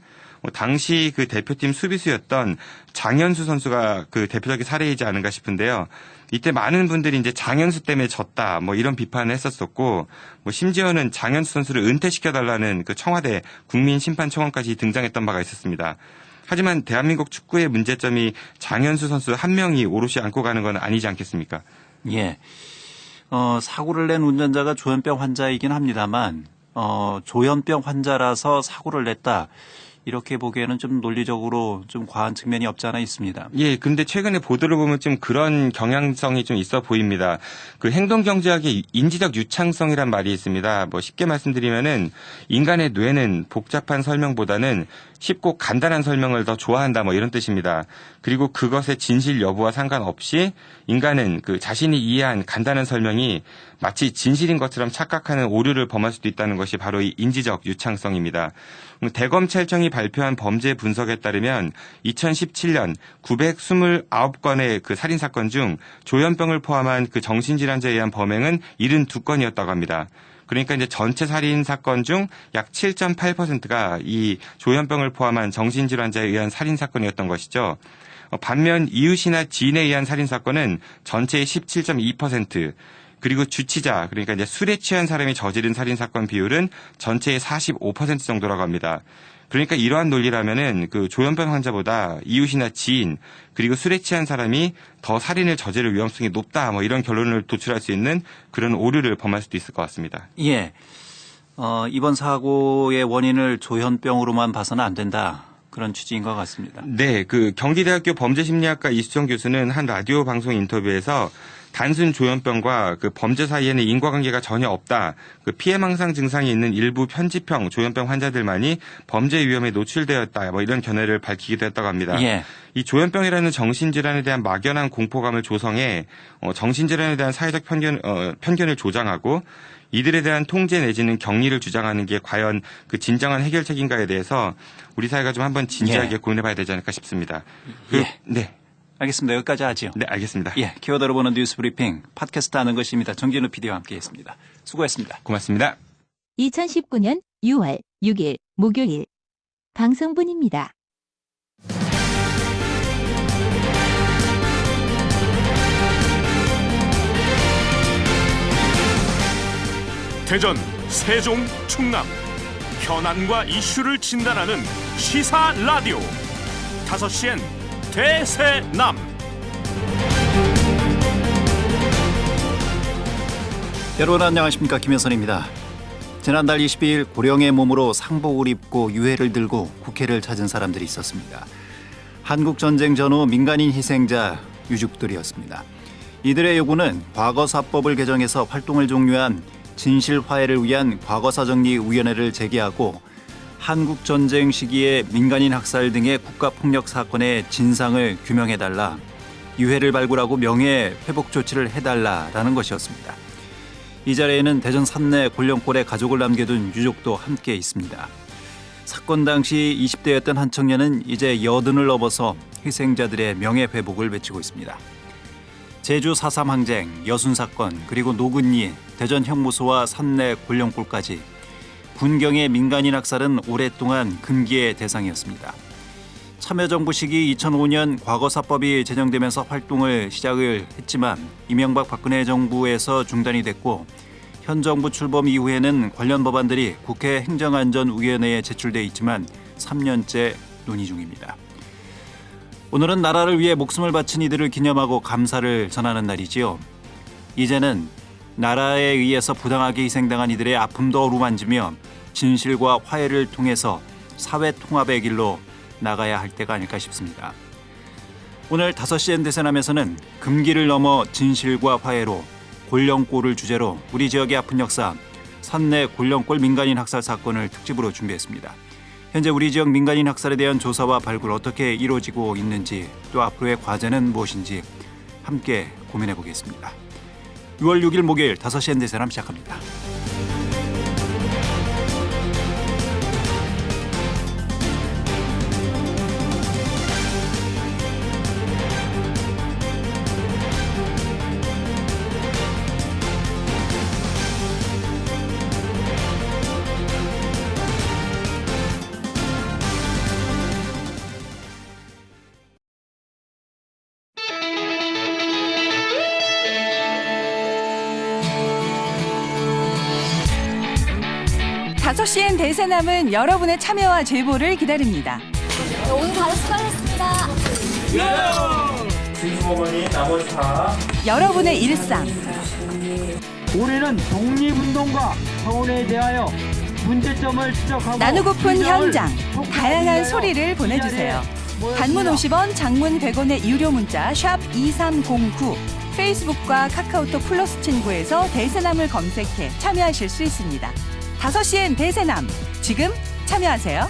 당시 그 대표팀 수비수였던 장현수 선수가 그 대표적인 사례이지 않은가 싶은데요. 이때 많은 분들이 이제 장현수 때문에 졌다 뭐 이런 비판을 했었었고 뭐 심지어는 장현수 선수를 은퇴시켜달라는 그 청와대 국민심판청원까지 등장했던 바가 있었습니다. 하지만 대한민국 축구의 문제점이 장현수 선수 한 명이 오롯이 안고 가는 건 아니지 않겠습니까? 예. 사고를 낸 운전자가 조현병 환자이긴 합니다만 조현병 환자라서 사고를 냈다. 이렇게 보기에는 좀 논리적으로 좀 과한 측면이 없지 않아 있습니다. 예, 근데 최근에 보도를 보면 좀 그런 경향성이 좀 있어 보입니다. 그 행동경제학의 인지적 유창성이란 말이 있습니다. 뭐 쉽게 말씀드리면은 인간의 뇌는 복잡한 설명보다는 쉽고 간단한 설명을 더 좋아한다 뭐 이런 뜻입니다. 그리고 그것의 진실 여부와 상관없이 인간은 그 자신이 이해한 간단한 설명이 마치 진실인 것처럼 착각하는 오류를 범할 수도 있다는 것이 바로 이 인지적 유창성입니다. 대검찰청이 발표한 범죄 분석에 따르면 2017년 929건의 그 살인사건 중 조현병을 포함한 그 정신질환자에 의한 범행은 72건이었다고 합니다. 그러니까 이제 전체 살인 사건 중 약 7.8%가 이 조현병을 포함한 정신질환자에 의한 살인 사건이었던 것이죠. 반면 이웃이나 지인에 의한 살인 사건은 전체의 17.2%, 그리고 주치자, 그러니까 이제 술에 취한 사람이 저지른 살인 사건 비율은 전체의 45% 정도라고 합니다. 그러니까 이러한 논리라면은 그 조현병 환자보다 이웃이나 지인 그리고 술에 취한 사람이 더 살인을 저지를 위험성이 높다 뭐 이런 결론을 도출할 수 있는 그런 오류를 범할 수도 있을 것 같습니다. 예. 이번 사고의 원인을 조현병으로만 봐서는 안 된다. 그런 취지인 것 같습니다. 네, 그 경기대학교 범죄심리학과 이수정 교수는 한 라디오 방송 인터뷰에서 단순 조현병과 그 범죄 사이에는 인과관계가 전혀 없다. 그 피해망상 증상이 있는 일부 편집형 조현병 환자들만이 범죄 위험에 노출되었다. 뭐 이런 견해를 밝히기도 했다고 합니다. 예. 이 조현병이라는 정신질환에 대한 막연한 공포감을 조성해 정신질환에 대한 사회적 편견을 조장하고 이들에 대한 통제 내지는 격리를 주장하는 게 과연 그 진정한 해결책인가에 대해서 우리 사회가 좀 한번 진지하게 고민해봐야 되지 않을까 싶습니다. 예. 네. 알겠습니다. 여기까지 하죠. 네, 알겠습니다. 예, 키워드로 보는 뉴스 브리핑 팟캐스트 하는 것입니다. 정진우 PD와 함께했습니다. 수고했습니다. 고맙습니다. 2019년 6월 6일 목요일 방송분입니다. 대전, 세종, 충남 현안과 이슈를 진단하는 시사 라디오 5시엔 대세남. 여러분 안녕하십니까, 김현선입니다. 지난달 22일 고령의 몸으로 상복을 입고 유해를 들고 국회를 찾은 사람들이 있었습니다. 한국전쟁 전후 민간인 희생자 유족들이었습니다. 이들의 요구는 과거사법을 개정해서 활동을 종료한 진실화해를 위한 과거사정리위원회를 제기하고 한국전쟁 시기의 민간인 학살 등의 국가폭력 사건의 진상을 규명해달라, 유해를 발굴하고 명예회복 조치를 해달라라는 것이었습니다. 이 자리에는 대전 산내 골령골에 가족을 남겨둔 유족도 함께 있습니다. 사건 당시 20대였던 한 청년은 이제 80을 넘어서 희생자들의 명예회복을 외치고 있습니다. 제주 4.3 항쟁, 여순 사건, 그리고 노근리, 대전 형무소와 산내 골령골까지 군경의 민간인 학살은 오랫동안 금기의 대상이었습니다. 참여정부 시기 2005년 과거사법이 제정되면서 활동을 시작을 했지만 이명박 박근혜 정부에서 중단이 됐고, 현 정부 출범 이후에는 관련 법안들이 국회 행정안전위원회에 제출돼 있지만 3년째 논의 중입니다. 오늘은 나라를 위해 목숨을 바친 이들을 기념하고 감사를 전하는 날이지요. 이제는 나라에 의해서 부당하게 희생당한 이들의 아픔도 어루만지며 진실과 화해를 통해서 사회 통합의 길로 나가야 할 때가 아닐까 싶습니다. 오늘 5시엔 대세남에서는 금기를 넘어 진실과 화해로, 골령골을 주제로 우리 지역의 아픈 역사, 산내 골령골 민간인 학살 사건을 특집으로 준비했습니다. 현재 우리 지역 민간인 학살에 대한 조사와 발굴 어떻게 이루어지고 있는지, 또 앞으로의 과제는 무엇인지 함께 고민해 보겠습니다. 6월 6일 목요일 5시엔 대세남 시작합니다. 다섯 시엔 대세남은 여러분의 참여와 제보를 기다립니다. 오늘 바로 수고하셨습니다. 여러분의 일상, 우리는 독립운동과 서울에 대하여 문제점을 지적하고 나누고픈 현장, 다양한 소리를 보내주세요. 단문 50원, 장문 100원의 유료 문자 샵 2309, 페이스북과 카카오톡 플러스 친구에서 대세남을 검색해 참여하실 수 있습니다. 5시엔 대세남, 지금 참여하세요.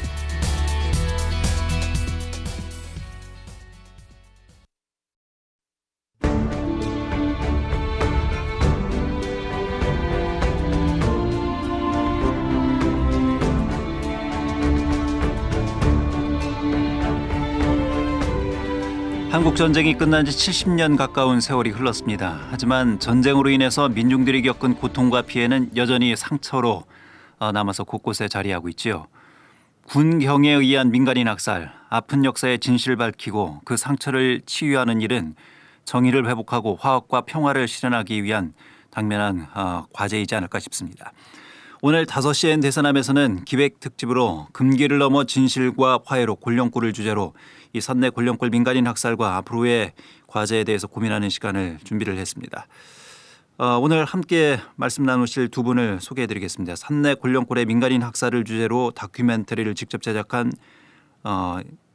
한국전쟁이 끝난 지 70년 가까운 세월이 흘렀습니다. 하지만 전쟁으로 인해서 민중들이 겪은 고통과 피해는 여전히 상처로 남아서 곳곳에 자리하고 있지요. 군경에 의한 민간인 학살, 아픈 역사의 진실을 밝히고 그 상처를 치유하는 일은 정의를 회복하고 화합과 평화를 실현하기 위한 당면한 과제이지 않을까 싶습니다. 오늘 5시엔 대세남에서는 기획특집으로 금기를 넘어 진실과 화해로, 골령골을 주제로 이 산내 골령골 민간인 학살과 앞으로의 과제에 대해서 고민하는 시간을 준비를 했습니다. 오늘 함께 말씀 나누실 두 분을 소개해드리겠습니다. 산내 골령골의 민간인 학살을 주제로 다큐멘터리를 직접 제작한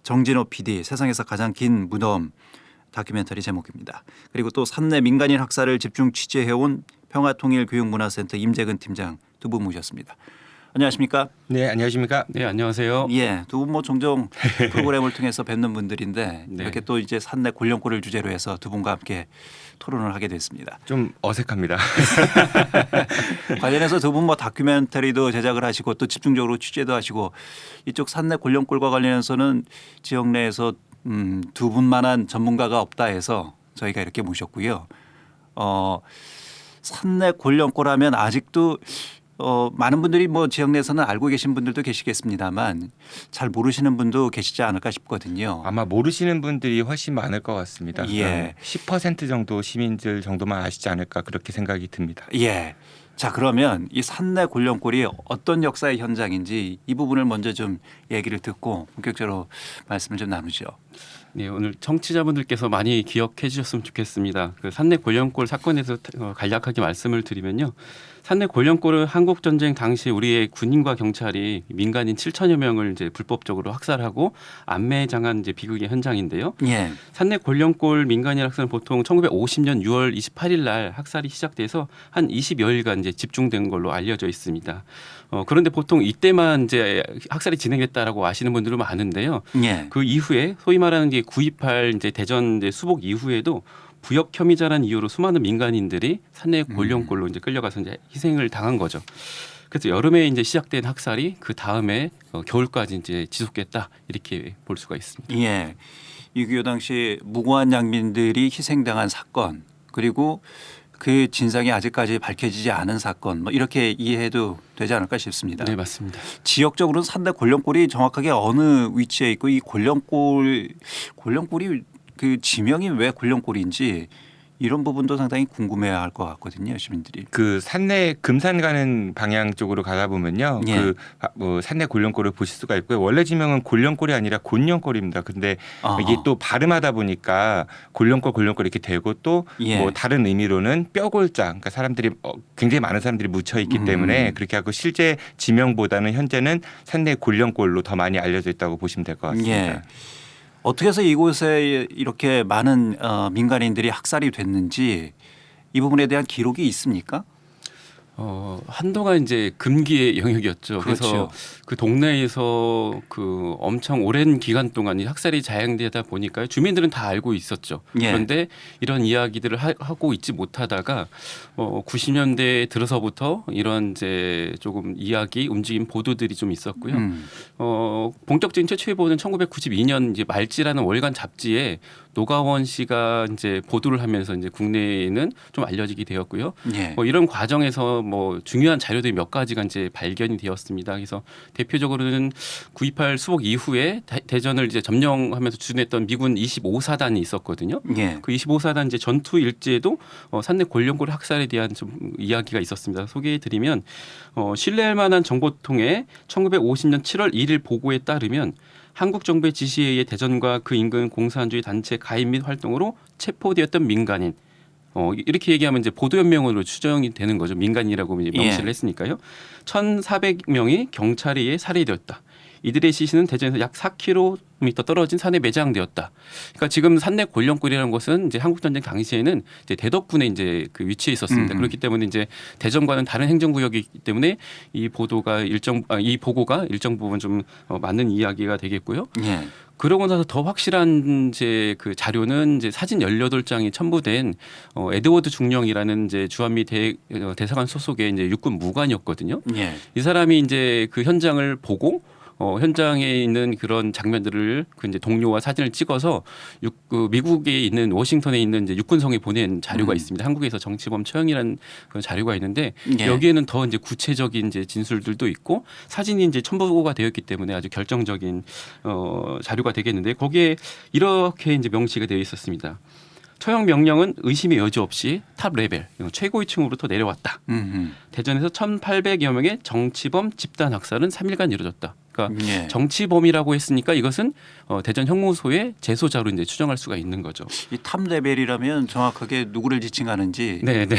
정진호 PD, 세상에서 가장 긴 무덤 다큐멘터리 제목입니다. 그리고 또 산내 민간인 학살을 집중 취재해온 평화통일교육문화센터 임재근 팀장 두 분 모셨습니다. 안녕하십니까? 네, 안녕하십니까? 네, 안녕하세요. 예, 두 분 뭐 종종 프로그램을 통해서 뵙는 분들인데 네. 이렇게 또 이제 산내 골령골을 주제로 해서 두 분과 함께 토론을 하게 됐습니다. 좀 어색합니다. 관련해서 두 분 뭐 다큐멘터리도 제작을 하시고 또 집중적으로 취재도 하시고 이쪽 산내 골령골과 관련해서는 지역 내에서 두 분만한 전문가가 없다 해서 저희가 이렇게 모셨고요. 산내 골령골 하면 아직도 많은 분들이 뭐 지역 내에서는 알고 계신 분들도 계시겠습니다만 잘 모르시는 분도 계시지 않을까 싶거든요. 아마 모르시는 분들이 훨씬 많을 것 같습니다. 예. 10% 정도 시민들 정도만 아시지 않을까 그렇게 생각이 듭니다. 예. 자, 그러면 이 산내 곤령골이 어떤 역사의 현장인지 이 부분을 먼저 좀 얘기를 듣고 본격적으로 말씀을 좀 나누죠. 네, 오늘 청취자분들께서 많이 기억해 주셨으면 좋겠습니다. 그 산내 곤령골 사건에서 간략하게 말씀을 드리면요. 산내 곤령골은 한국 전쟁 당시 우리의 군인과 경찰이 민간인 7천여 명을 이제 불법적으로 학살하고 안매장한 이제 비극의 현장인데요. 예. 산내 곤령골 민간인 학살은 보통 1950년 6월 28일 날 학살이 시작돼서 한 20여일간 이제 집중된 걸로 알려져 있습니다. 그런데 보통 이때만 이제 학살이 진행됐다라고 아시는 분들은 많은데요. 예. 그 이후에 소위 말하는 게 9.28 이제 대전 이제 수복 이후에도 부역 혐의자라는 이유로 수많은 민간인들이 산내 곤령골로 이제 끌려가서 이제 희생을 당한 거죠. 그래서 여름에 이제 시작된 학살이 그 다음에 겨울까지 이제 지속됐다 이렇게 볼 수가 있습니다. 예. 6.25 당시 무고한 양민들이 희생당한 사건 그리고 그 진상이 아직까지 밝혀지지 않은 사건 뭐 이렇게 이해해도 되지 않을까 싶습니다. 네, 맞습니다. 지역적으로는 산내 곤령골이 정확하게 어느 위치에 있고 이 곤령골이 그 지명이 왜 곤령골인지 이런 부분도 상당히 궁금해할 것 같거든요, 시민들이. 그 산내 금산 가는 방향 쪽으로 가다 보면요, 예. 그 뭐 산내 곤령골을 보실 수가 있고요. 원래 지명은 곤령골이 아니라 곤령골입니다. 근데 이게 또 발음하다 보니까 곤령골 이렇게 되고 또 뭐 예. 다른 의미로는 뼈골자, 그러니까 사람들이 굉장히 많은 사람들이 묻혀 있기 때문에 그렇게 하고 실제 지명보다는 현재는 산내 곤령골로 더 많이 알려져 있다고 보시면 될 것 같습니다. 예. 어떻게 해서 이곳에 이렇게 많은 민간인들이 학살이 됐는지 이 부분에 대한 기록이 있습니까? 한동안 이제 금기의 영역이었죠. 그렇죠. 그래서 그 동네에서 그 엄청 오랜 기간 동안 이 학살이 자행되다 보니까 주민들은 다 알고 있었죠. 예. 그런데 이런 이야기들을 하고 있지 못하다가 90년대 들어서부터 이런 이제 조금 이야기 움직임 보도들이 좀 있었고요. 본격적인 최초의 보도는 1992년 이제 말지라는 월간 잡지에 노가원 씨가 이제 보도를 하면서 이제 국내에는 좀 알려지게 되었고요. 예. 이런 과정에서 뭐 중요한 자료들이 몇 가지가 이제 발견이 되었습니다. 그래서 대표적으로는 9.28 수복 이후에 대전을 이제 점령하면서 주둔했던 미군 25사단이 있었거든요. 예. 그 25사단 이제 전투 일지에도 산내 곤령골 학살에 대한 좀 이야기가 있었습니다. 소개해드리면 신뢰할 만한 정보통에 1950년 7월 1일 보고에 따르면 한국 정부의 지시에 의해 대전과 그 인근 공산주의 단체 가입 및 활동으로 체포되었던 민간인. 이렇게 얘기하면 이제 보도연맹으로 추정이 되는 거죠. 민간인이라고 명시를 했으니까요. 1,400명이 경찰에 의해 살해되었다. 이들의 시신은 대전에서 약 4km 떨어진 산에 매장되었다. 그러니까 지금 산내 곤령골이라는 것은 이제 한국전쟁 당시에는 이제 대덕군에 이제 그 위치해 있었습니다. 그렇기 때문에 이제 대전과는 다른 행정구역이기 때문에 이 보고가 일정 부분 좀 맞는 이야기가 되겠고요. 예. 그러고 나서 더 확실한 이제 그 자료는 이제 사진 18장이 첨부된 에드워드 중령이라는 이제 주한미 대사관 소속의 이제 육군 무관이었거든요. 예. 이 사람이 이제 그 현장을 보고 현장에 있는 그런 장면들을 그 이제 동료와 사진을 찍어서 그 미국에 있는 워싱턴에 있는 이제 육군성에 보낸 자료가 있습니다. 한국에서 정치범 처형이라는 그런 자료가 있는데 예. 여기에는 더 이제 구체적인 이제 진술들도 있고 사진이 이제 첨부가 되어 있기 때문에 아주 결정적인 자료가 되겠는데 거기에 이렇게 이제 명시가 되어 있었습니다. 처형 명령은 의심의 여지 없이 탑 레벨 최고위 층으로부터 내려왔다. 대전에서 1,800여 명의 정치범 집단 학살은 3일간 이루어졌다. 그러니까 예. 정치범이라고 했으니까 이것은 대전 형무소의 재소자로 이제 추정할 수가 있는 거죠. 이 탑 레벨이라면 정확하게 누구를 지칭하는지. 네, 네.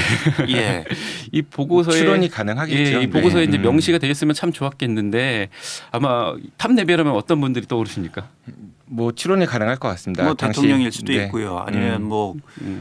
예. 이 보고서에 추론이 가능하겠죠. 이 보고서에 네. 이제 명시가 되었으면 참 좋았겠는데 아마 탑 레벨하면 어떤 분들이 떠오르십니까? 뭐 추론이 가능할 것 같습니다. 뭐 당시, 대통령일 수도 네. 있고요. 아니면 뭐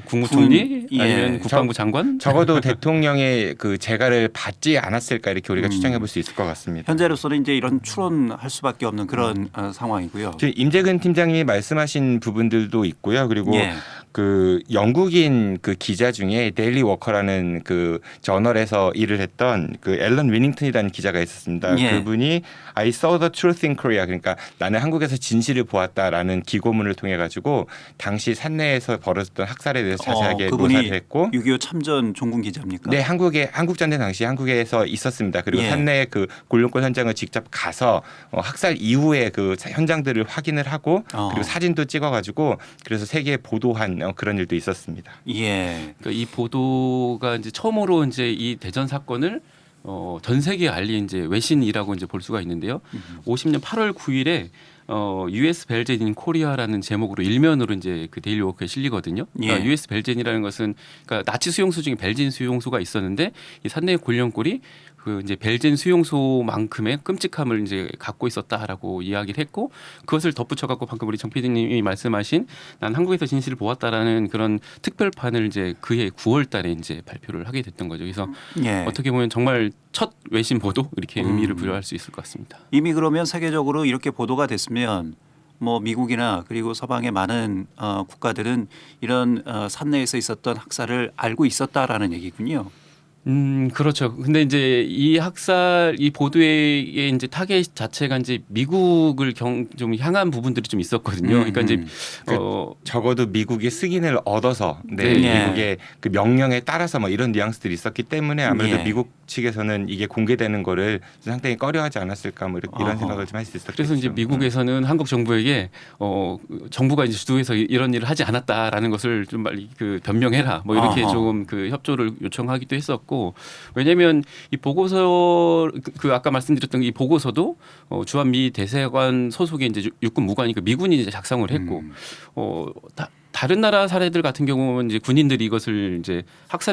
국무총리 예. 아니면 국방부 장관? 적어도 대통령의 그 재가를 받지 않았을까 이렇게 우리가 추정해 볼 수 있을 것 같습니다. 현재로서는 이제 이런 추론할 수밖에 없는 그런 상황이고요. 지금 임재근 팀장님이 말씀하신 부분들도 있고요. 그리고 예. 그 영국인 그 기자 중에 데일리 워커라는 그 저널에서 일을 했던 그 앨런 위닝턴이라는 기자가 있었습니다. 예. 그분이 I saw the truth in Korea, 그러니까 나는 한국에서 진실을 보았다라는 기고문을 통해 가지고 당시 산내에서 벌어졌던 학살에 대해서 자세하게 묘사를 했고 6.25 참전 종군 기자입니까? 네, 한국전쟁 당시 한국에서 있었습니다. 그리고 예. 산내 그 곤령골 현장을 직접 가서 학살 이후에 그 현장들을 확인을 하고 그리고 사진도 찍어가지고 그래서 세계에 보도한 그런 일도 있었습니다. 예. 그러니까 이 보도가 이제 처음으로 이제 이 대전 사건을 전 세계에 알린 이제 외신이라고 이제 볼 수가 있는데요. 50년 8월 9일에 US 벨젠 인 코리아라는 제목으로 일면으로 이제 그 데일리 워크에 실리거든요. 그러니까 예. US 벨젠이라는 것은 그러니까 나치 수용소 중에 벨젠 수용소가 있었는데 이 산내의 골령골이 그 이제 벨젠 수용소만큼의 끔찍함을 이제 갖고 있었다라고 이야기를 했고 그것을 덧붙여 갖고 방금 우리 정 PD님이 말씀하신 난 한국에서 진실을 보았다라는 그런 특별판을 이제 그해 9월달에 이제 발표를 하게 됐던 거죠. 그래서 예. 어떻게 보면 정말 첫 외신 보도 이렇게 의미를 부여할 수 있을 것 같습니다. 이미 그러면 세계적으로 이렇게 보도가 됐으면 뭐 미국이나 그리고 서방의 많은 국가들은 이런 산내에서 있었던 학살을 알고 있었다라는 얘기군요. 그렇죠. 근데 이제 이 학살, 이 보도의 이제 타겟 자체가 이제 미국을 좀 향한 부분들이 좀 있었거든요. 그러니까 이제 적어도 미국의 승인을 얻어서 네. 미국의 그 명령에 따라서 뭐 이런 뉘앙스들이 있었기 때문에 아무래도 예. 미국 측에서는 이게 공개되는 거를 상당히 꺼려하지 않았을까 뭐 이런 생각을 좀 할 수 있었겠죠. 그래서 이제 미국에서는 한국 정부에게 정부가 이제 주도해서 이런 일을 하지 않았다라는 것을 좀 빨리 그 변명해라 뭐 이렇게 조금 그 협조를 요청하기도 했었고 왜냐하면 이 보고서 그 아까 말씀드렸던 이 보고서도 주한미 대사관 소속의 이제 육군 무관이 그 미군이 이제 작성을 했고 다른 나라 사례들 같은 경우는 이제 군인들이 이것을 이제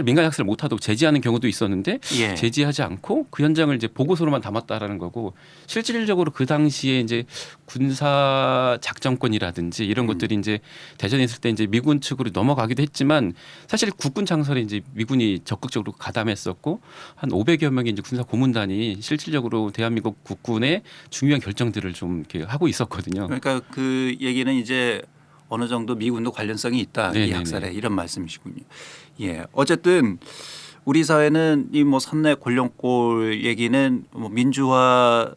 민간 학살을 못하도록 제지하는 경우도 있었는데 예. 제지하지 않고 그 현장을 이제 보고서로만 담았다라는 거고 실질적으로 그 당시에 이제 군사 작전권이라든지 이런 것들이 이제 대전에 있을 때 이제 미군 측으로 넘어가기도 했지만 사실 국군 창설에 이제 미군이 적극적으로 가담했었고 한 500여 명의 이제 군사 고문단이 실질적으로 대한민국 국군의 중요한 결정들을 좀 이렇게 하고 있었거든요. 그러니까 그 얘기는 이제 어느 정도 미군도 관련성이 있다. 네네네. 이 학살에 이런 말씀이시군요. 예. 어쨌든 우리 사회는 이 뭐 산내 골령골 얘기는 뭐 민주화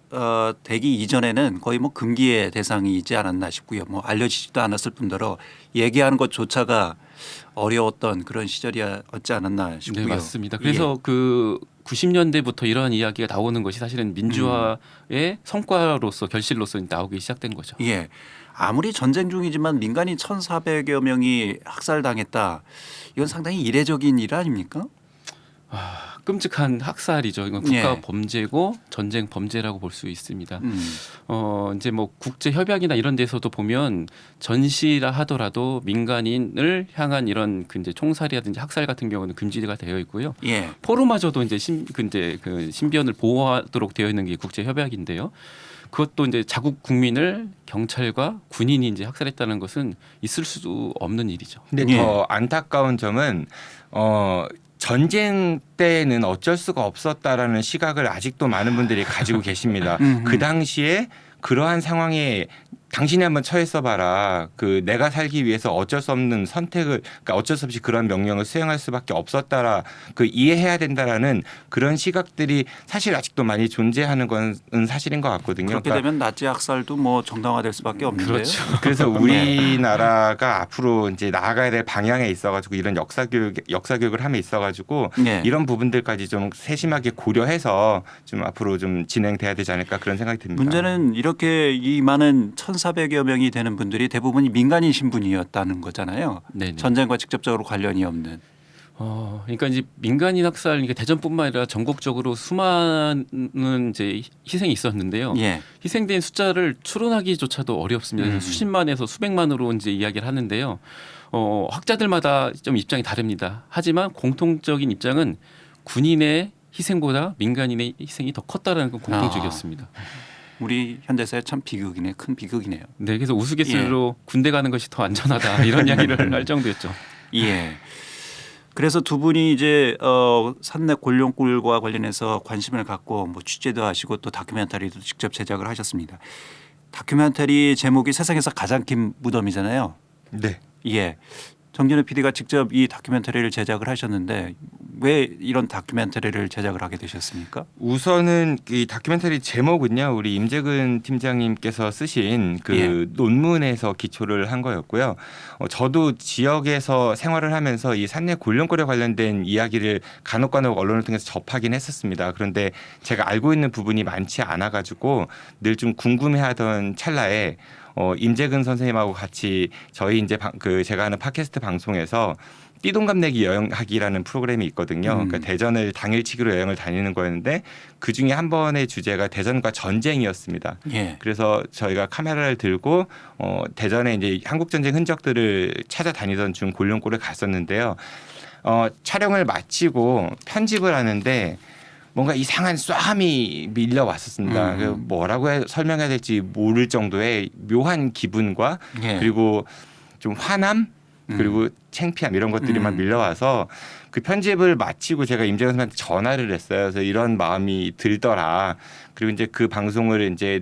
되기 이전에는 거의 뭐 금기의 대상이지 않았나 싶고요. 뭐 알려지지도 않았을 뿐더러 얘기하는 것조차가 어려웠던 그런 시절이었지 않았나 싶고요. 네, 맞습니다. 그래서 그 90년대부터 이러한 이야기가 나오는 것이 사실은 민주화의 성과로서 결실로서 나오기 시작된 거죠. 예. 아무리 전쟁 중이지만 민간인 1,400여 명이 학살당했다. 이건 상당히 이례적인 일 아닙니까? 끔찍한 학살이죠. 이건 국가 예. 범죄고 전쟁 범죄라고 볼 수 있습니다. 이제 뭐 국제 협약이나 이런 데서도 보면 전시라 하더라도 민간인을 향한 이런 그 이제 총살이라든지 학살 같은 경우는 금지가 되어 있고요. 예. 포로마저도 이제 그 신변을 보호하도록 되어 있는 게 국제 협약인데요. 그것도 이제 자국 국민을 경찰과 군인이 이제 학살했다는 것은 있을 수 없는 일이죠. 근데 예. 더 안타까운 점은 전쟁 때는 어쩔 수가 없었다라는 시각을 아직도 많은 분들이 가지고 계십니다. 그 당시에 그러한 상황에 당신이 한번 처했어 봐라. 그 내가 살기 위해서 어쩔 수 없는 선택을, 그러니까 어쩔 수 없이 그런 명령을 수행할 수밖에 없었다라. 그 이해해야 된다라는 그런 시각들이 사실 아직도 많이 존재하는 건 사실인 것 같거든요. 그렇게 그러니까 되면 나치 학살도 뭐 정당화될 수밖에 없는데요. 그렇죠. 그래서 우리나라가 앞으로 이제 나아가야 될 방향에 있어가지고 이런 역사 교육을 함에 있어가지고 네. 이런 부분들까지 좀 세심하게 고려해서 좀 앞으로 좀 진행돼야 되지 않을까 그런 생각이 듭니다. 문제는 이렇게 이 많은 1,400여 명이 되는 분들이 대부분이 민간인 신분이었다는 거잖아요. 네네. 전쟁과 직접적으로 관련이 없는. 그러니까 이제 민간인 학살, 그러니까 대전뿐만 아니라 전국적으로 수많은 이제 희생이 있었는데요. 예. 희생된 숫자를 추론하기조차도 어렵습니다. 수십만에서 수백만으로 이제 이야기를 하는데요. 학자들마다 좀 입장이 다릅니다. 하지만 공통적인 입장은 군인의 희생보다 민간인의 희생이 더 컸다라는 건 공통적이었습니다. 우리 현대사에 참 비극이네, 큰 비극이네요. 네, 그래서 우스갯소리로 군대 가는 것이 더 안전하다 이런 이야기를 할 정도였죠. 예. 그래서 두 분이 이제 산내 골령골과 관련해서 관심을 갖고 뭐 취재도 하시고 또 다큐멘터리도 직접 제작을 하셨습니다. 다큐멘터리 제목이 세상에서 가장 긴 무덤이잖아요. 네. 예. 정진우 PD가 직접 이 다큐멘터리를 제작을 하셨는데 왜 이런 다큐멘터리를 제작을 하게 되셨습니까? 우선은 이 다큐멘터리 제목은요, 우리 임재근 팀장님께서 쓰신 그 논문에서 기초를 한 거였고요. 저도 지역에서 생활을 하면서 이 산내 곤룡골에 관련된 이야기를 간혹간혹 언론을 통해서 접하긴 했었습니다. 그런데 제가 알고 있는 부분이 많지 않아가지고 늘 좀 궁금해하던 찰나에 임재근 선생님하고 같이 저희 이제 제가 하는 팟캐스트 방송에서 띠동갑내기 여행하기라는 프로그램이 있거든요. 그러니까 대전을 당일치기로 여행을 다니는 거였는데 그 중에 한 번의 주제가 대전과 전쟁이었습니다. 그래서 저희가 카메라를 들고 대전에 이제 한국 전쟁 흔적들을 찾아다니던 중 곤룡골을 갔었는데요. 촬영을 마치고 편집을 하는데 뭔가 이상한 쏴함이 밀려왔었습니다. 뭐라고 설명해야 될지 모를 정도의 묘한 기분과 그리고 좀 화남 그리고 창피함 이런 것들이 막 밀려와서 그 편집을 마치고 제가 임재근 선생님한테 전화를 했어요. 그래서 이런 마음이 들더라. 그리고 이제 그 방송을 이제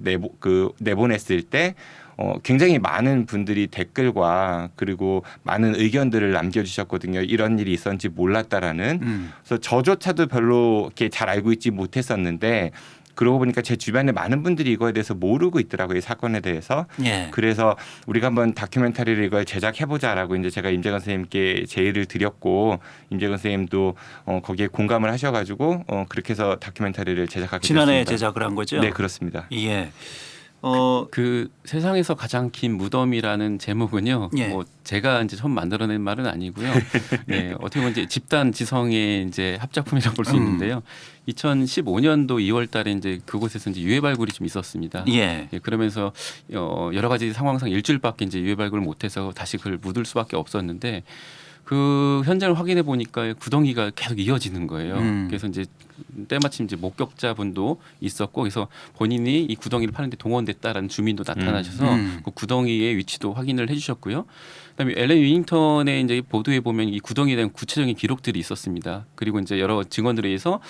내보냈을 때 굉장히 많은 분들이 댓글과 그리고 많은 의견들을 남겨주셨거든요. 이런 일이 있었는지 몰랐다라는. 그래서 저조차도 별로 이렇게 잘 알고 있지 못했었는데 그러고 보니까 제 주변에 많은 분들이 이거에 대해서 모르고 있더라고요. 이 사건에 대해서. 그래서 우리가 한번 다큐멘터리를 이걸 제작해보자라고 이제 제가 임재근 선생님께 제의를 드렸고 임재근 선생님도 거기에 공감을 하셔가지고 그렇게 해서 다큐멘터리를 제작하게 됐습니다. 지난해 제작을 한 거죠? 네, 그렇습니다. 예. 그 세상에서 가장 긴 무덤이라는 제목은요. 뭐 제가 이제 처음 만들어낸 말은 아니고요. 네, 어떻게 보면 이제 집단 지성의 이제 합작품이라고 볼 수 있는데요. 2015년도 2월달에 이제 그곳에서 이제 유해 발굴이 좀 있었습니다. 그러면서 여러 가지 상황상 일주일밖에 이제 유해 발굴을 못해서 다시 그걸 묻을 수밖에 없었는데. 그 현장을 확인해 보니까 구덩이가 계속 이어지는 거예요. 그래서 이제 때마침 이제 목격자분도 있었고, 그래서 본인이 이 구덩이를 파는데 동원됐다라는 주민도 나타나셔서 그 구덩이의 위치도 확인을 해주셨고요. 그다음에 앨런 위닝턴의 이제 보도에 보면 이 구덩이에 대한 구체적인 기록들이 있었습니다. 그리고 이제 여러 증언들에 의해서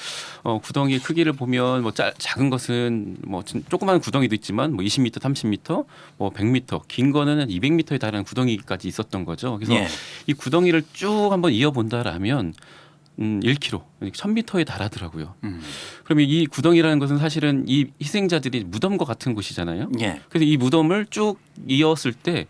구덩이의 크기를 보면 뭐 작은 것은 뭐 조그마한 구덩이도 있지만 뭐 20m, 30m, 뭐 100m, 긴 거는 한 200m에 달하는 구덩이까지 있었던 거죠. 그래서 이 구덩이를 쭉 한번 이어본다라면 1km, 1000m에 달하더라고요. 그러면 이 구덩이라는 것은 사실은 이 희생자들이 무덤과 같은 곳이잖아요. 그래서 이 무덤을 쭉 이었을 때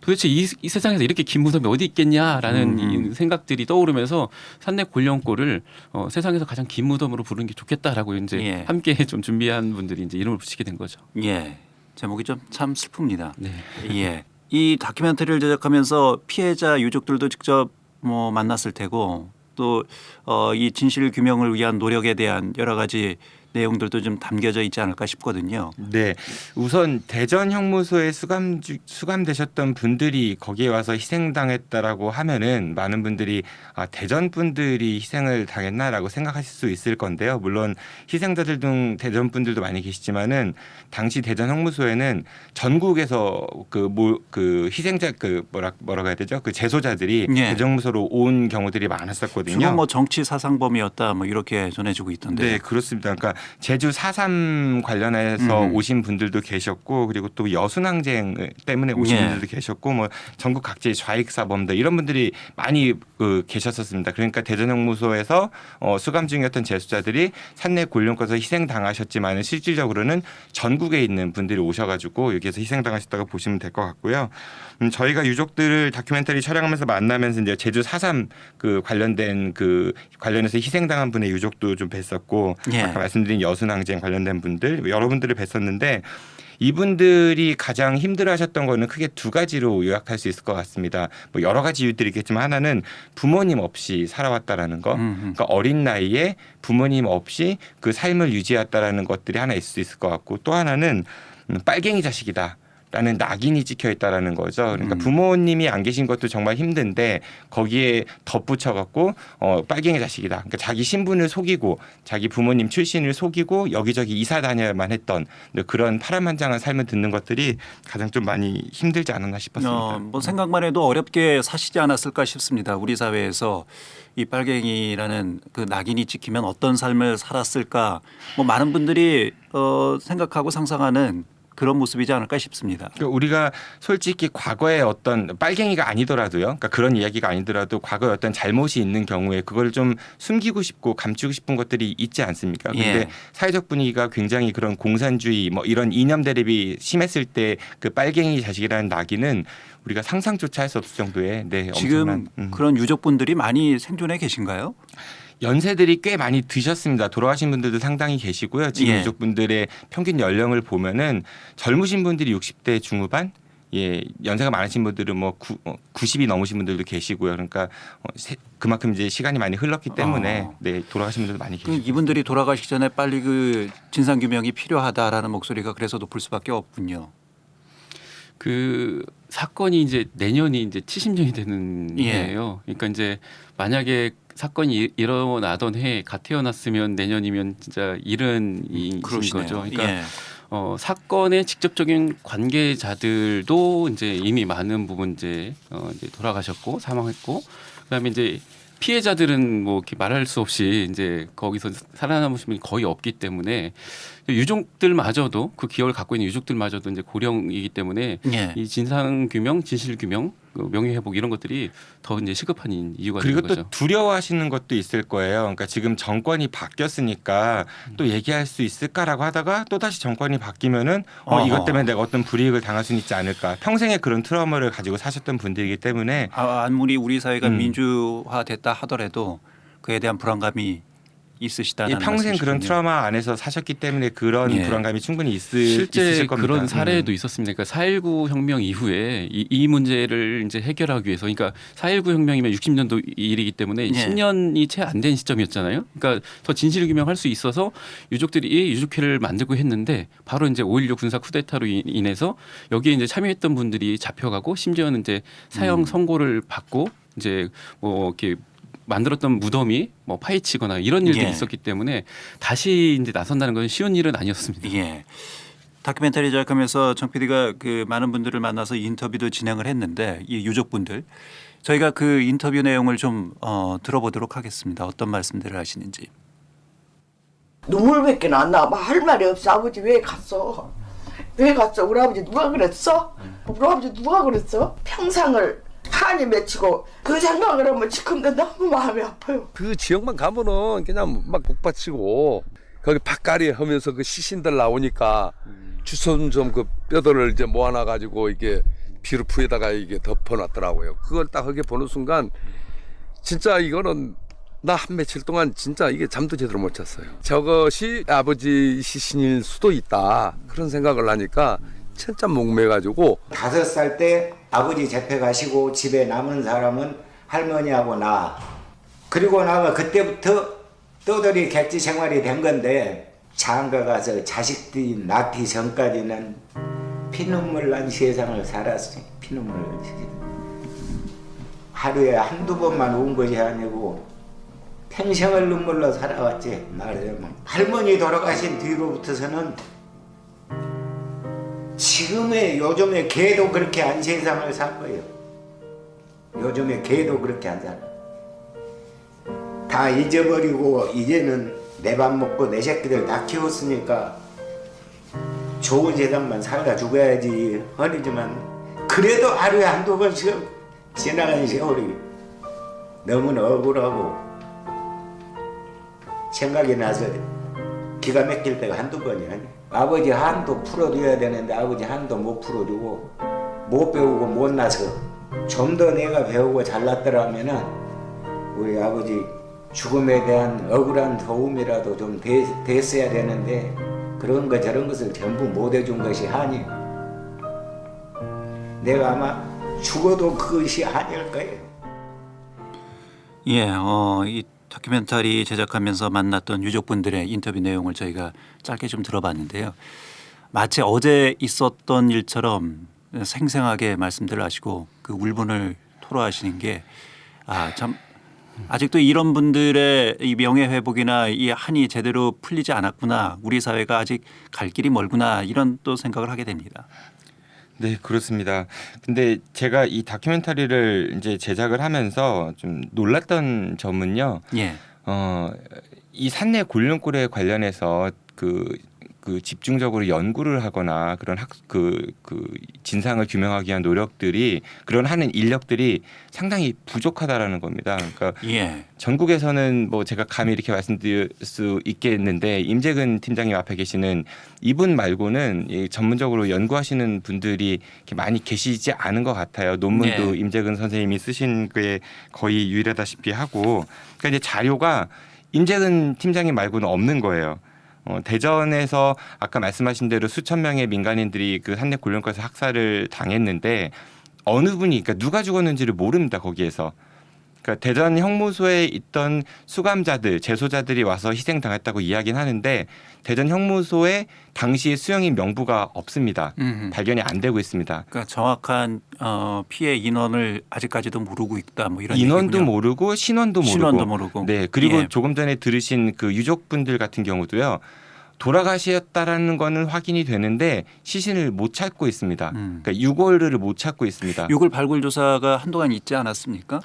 도대체 이 세상에서 이렇게 긴 무덤이 어디 있겠냐라는 이 생각들이 떠오르면서 산내 곤룡골을 세상에서 가장 긴 무덤으로 부르는 게 좋겠다라고 이제 함께 좀 준비한 분들이 이제 이름을 붙이게 된 거죠. 제목이 좀 참 슬픕니다. 이 다큐멘터리를 제작하면서 피해자 유족들도 직접 뭐 만났을 테고 또 이 진실 규명을 위한 노력에 대한 여러 가지 내용들도 좀 담겨져 있지 않을까 싶거든요. 네, 우선 대전 형무소에 수감되셨던 분들이 거기에 와서 희생당했다라고 하면은 많은 분들이 대전 분들이 희생을 당했나라고 생각하실 수 있을 건데요. 물론 희생자들 중 대전 분들도 많이 계시지만은 당시 대전 형무소에는 전국에서 그 희생자 뭐라고 해야 되죠? 그 재소자들이 대전 형무소로 온 경우들이 많았었거든요. 주로 뭐 정치 사상범이었다 뭐 이렇게 전해지고 있던데. 네, 그렇습니다. 그러니까 제주 4.3 관련해서 오신 분들도 계셨고 그리고 또 여순항쟁 때문에 오신 분들도 계셨고 뭐 전국 각지의 좌익사범들 이런 분들이 많이 계셨었습니다. 그러니까 대전형무소에서 수감 중이었던 재수자들이 산내 곤룡골에서 희생당하셨지만 실질적으로는 전국에 있는 분들이 오셔가지고 여기에서 희생당하셨다고 보시면 될 것 같고요. 저희가 유족들을 다큐멘터리 촬영하면서 만나면서 이제 제주 4.3 관련해서 희생당한 분의 유족도 좀 뵀었고 아까 말씀드린 여순항쟁 관련된 분들 여러분들을 뵀었는데 이분들이 가장 힘들어하셨던 거는 크게 두 가지로 요약할 수 있을 것 같습니다. 뭐 여러 가지 이유들이 있겠지만 하나는 부모님 없이 살아왔다라는 거, 그러니까 어린 나이에 부모님 없이 그 삶을 유지했다라는 것들이 하나 있을 수 있을 것 같고 또 하나는 빨갱이 자식이다. 라는 낙인이 찍혀 있다라는 거죠. 그러니까 부모님이 안 계신 것도 정말 힘든데 거기에 덧붙여 갖고 빨갱이 자식이다. 그러니까 자기 신분을 속이고 자기 부모님 출신을 속이고 여기저기 이사 다녀야만 했던 그런 파란만장한 삶을 듣는 것들이 가장 좀 많이 힘들지 않았나 싶었습니다. 뭐 생각만 해도 어렵게 사시지 않았을까 싶습니다. 우리 사회에서 이 빨갱이라는 그 낙인이 찍히면 어떤 삶을 살았을까. 뭐 많은 분들이 생각하고 상상하는 그런 모습이지 않을까 싶습니다. 그러니까 우리가 솔직히 과거에 어떤 빨갱이가 아니더라도요. 그러니까 그런 이야기가 아니더라도 과거에 어떤 잘못이 있는 경우에 그걸 좀 숨기고 싶고 감추고 싶은 것들이 있지 않습니까? 그런데 예. 사회적 분위기가 굉장히 그런 공산주의 뭐 이런 이념 대립이 심했을 때 그 빨갱이 자식이라는 낙인은 우리가 상상조차 할 수 없을 정도의 지금 엄청난 그런 유족분들이 많이 생존해 계신가요? 연세들이 꽤 많이 드셨습니다. 돌아가신 분들도 상당히 계시고요. 지금 예. 유족분들의 평균 연령을 보면은 젊으신 분들이 60대 중후반, 예, 연세가 많으신 분들은 뭐 90이 넘으신 분들도 계시고요. 그러니까 그만큼 이제 시간이 많이 흘렀기 때문에 네, 돌아가신 분들도 많이 계시고. 이분들이 돌아가시기 전에 빨리 그 진상 규명이 필요하다라는 목소리가 그래서 높을 수밖에 없군요. 그 사건이 이제 내년이 이제 70년이 되는 예. 해예요. 그러니까 이제 만약에 사건이 일어나던 해에 갓 태어났으면 내년이면 진짜 이른이신 그러시네요. 거죠. 그러니까 예. 사건의 직접적인 관계자들도 이제 이미 많은 부분 이제 돌아가셨고 사망했고 그다음에 이제 피해자들은 뭐 이렇게 말할 수 없이 이제 거기서 살아남으신 분이 거의 없기 때문에 유족들마저도 그 기억을 갖고 있는 유족들마저도 이제 고령이기 때문에 예. 이 진상 규명, 진실 규명, 명예 회복 이런 것들이 더 이제 시급한 이유가 그리고 되는 또 거죠. 두려워하시는 것도 있을 거예요. 그러니까 지금 정권이 바뀌었으니까 또 얘기할 수 있을까라고 하다가 또 다시 정권이 바뀌면은 이것 때문에 내가 어떤 불이익을 당할 수는 있지 않을까. 평생에 그런 트라우마를 가지고 사셨던 분들이기 때문에 아무리 우리 사회가 민주화됐다 하더라도 그에 대한 불안감이 있으시다는 평생 그런 말씀이시군요. 트라우마 안에서 사셨기 때문에 그런 예. 불안감이 충분히 실제 있으실 겁니다. 그런 사례도 있었습니다. 그러니까 4.19 혁명 이후에 이 문제를 이제 해결하기 위해서, 그러니까 4.19 혁명이면 60년도 일이기 때문에 예. 10년이 채 안 된 시점이었잖아요. 그러니까 더 진실 규명할 수 있어서 유족들이 유족회를 만들고 했는데 바로 이제 5.16 군사 쿠데타로 인해서 여기에 이제 참여했던 분들이 잡혀가고 심지어는 이제 사형 선고를 받고 이제 뭐 이렇게 만들었던 무덤이 뭐 파헤치거나 이런 일들이 예. 있었기 때문에 다시 이제 나선다는 건 쉬운 일은 아니었습니다. 예. 다큐멘터리 제작하면서 정 PD가 그 많은 분들을 만나서 인터뷰도 진행을 했는데 이 유족분들 저희가 그 인터뷰 내용을 좀 들어보도록 하겠습니다. 어떤 말씀들을 하시는지. 눈물밖에 안 나. 할 말이 없어. 아버지 왜 갔어? 왜 갔어? 우리 아버지 누가 그랬어? 우리 아버지 누가 그랬어? 평상을 한이 맺히고 그 생각을 하면 지금도 너무 마음이 아파요. 그 지역만 가면은 그냥 막 복받치고 거기 밭갈이 하면서 그 시신들 나오니까 주섬주섬 그 뼈들을 이제 모아놔 가지고 이게 비루프에다가 이게 덮어놨더라고요. 그걸 딱 하게 보는 순간 진짜 이거는 나 한 며칠 동안 진짜 이게 잠도 제대로 못 잤어요. 저것이 아버지 시신일 수도 있다 그런 생각을 하니까 진짜 목매가지고 5살 때 아버지 잡혀가시고 집에 남은 사람은 할머니하고 나. 그리고 나가 그때부터 떠돌이 객지 생활이 된 건데 장가 가서 자식들이 낳기 전까지는 피눈물 난 세상을 살았어요. 피눈물 난 세상. 하루에 한두 번만 온 것이 아니고 평생을 눈물로 살아왔지. 말하자면 할머니 돌아가신 뒤로부터서는 요즘에 걔도 그렇게 안 세상을 살 거예요. 요즘에 걔도 그렇게 안 살아. 다 잊어버리고 이제는 내 밥 먹고 내 새끼들 다 키웠으니까 좋은 세상만 살다 죽어야지 허리지만 그래도 하루에 한두 번씩 지나가는 세월이 너무나 억울하고 생각이 나서 기가 막힐 때가 한두 번이 아니야. 아버지 한도 풀어줘야 되는데 아버지 한도 못 풀어주고 못 배우고 못 나서 좀 더 내가 배우고 잘났더라면은 우리 아버지 죽음에 대한 억울한 도움이라도 좀 됐어야 되는데 그런 거 저런 것을 전부 못 해준 것이 한이. 내가 아마 죽어도 그것이 한일 거예요. 예, 이 다큐멘터리 제작하면서 만났던 유족분들의 인터뷰 내용을 저희가 짧게 좀 들어봤는데요. 마치 어제 있었던 일처럼 생생하게 말씀들을 하시고 그 울분을 토로하시는 게 참 아직도 이런 분들의 이 명예 회복이나 이 한이 제대로 풀리지 않았구나. 우리 사회가 아직 갈 길이 멀구나. 이런 또 생각을 하게 됩니다. 네, 그렇습니다. 근데 제가 이 다큐멘터리를 이제 제작을 하면서 좀 놀랐던 점은요. 예. 이 산내 골륜골에 관련해서 그 그 집중적으로 연구를 하거나 그런 그 진상을 규명하기 위한 노력들이 그런 하는 인력들이 상당히 부족하다라는 겁니다. 그러니까 전국에서는 뭐 제가 감히 이렇게 말씀드릴 수 있겠는데 임재근 팀장님 앞에 계시는 이분 말고는 전문적으로 연구하시는 분들이 이렇게 많이 계시지 않은 것 같아요. 논문도 임재근 선생님이 쓰신 게 거의 유일하다시피 하고, 그러니까 이제 자료가 임재근 팀장님 말고는 없는 거예요. 대전에서 아까 말씀하신 대로 수천 명의 민간인들이 그 산내 골룡과에서 학살을 당했는데 어느 분이, 그러니까 누가 죽었는지를 모릅니다. 거기에서. 그러니까 대전 형무소에 있던 수감자들, 재소자들이 와서 희생당했다고 이야기는 하는데 대전 형무소에 당시 수용인 명부가 없습니다. 발견이 안 되고 있습니다. 그러니까 정확한 피해 인원을 아직까지도 모르고 있다. 뭐 이런 인원도 얘기군요. 모르고 신원도 모르고. 네, 그리고 조금 전에 들으신 그 유족분들 같은 경우도요. 돌아가셨다라는 거는 확인이 되는데 시신을 못 찾고 있습니다. 그러니까 유골을 못 찾고 있습니다. 유골 발굴 조사가 한동안 있지 않았습니까?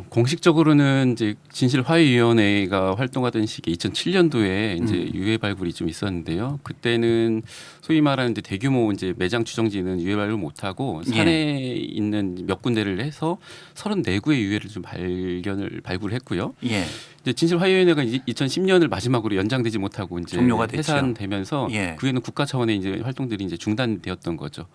공식적으로는 이제 진실화해위원회가 활동하던 시기 2007년도에 이제 유해 발굴이 좀 있었는데요. 그때는 소위 말하는 이제 대규모 이제 매장 추정지는 유해 발굴 못하고 산에 있는 몇 군데를 해서 34구의 유해를 좀 발굴했고요. 이제 진실화해위원회가 2010년을 마지막으로 연장되지 못하고 이제 종료가 됐죠. 해산되면서 그 후에는 국가 차원의 이제 활동들이 이제 중단되었던 거죠.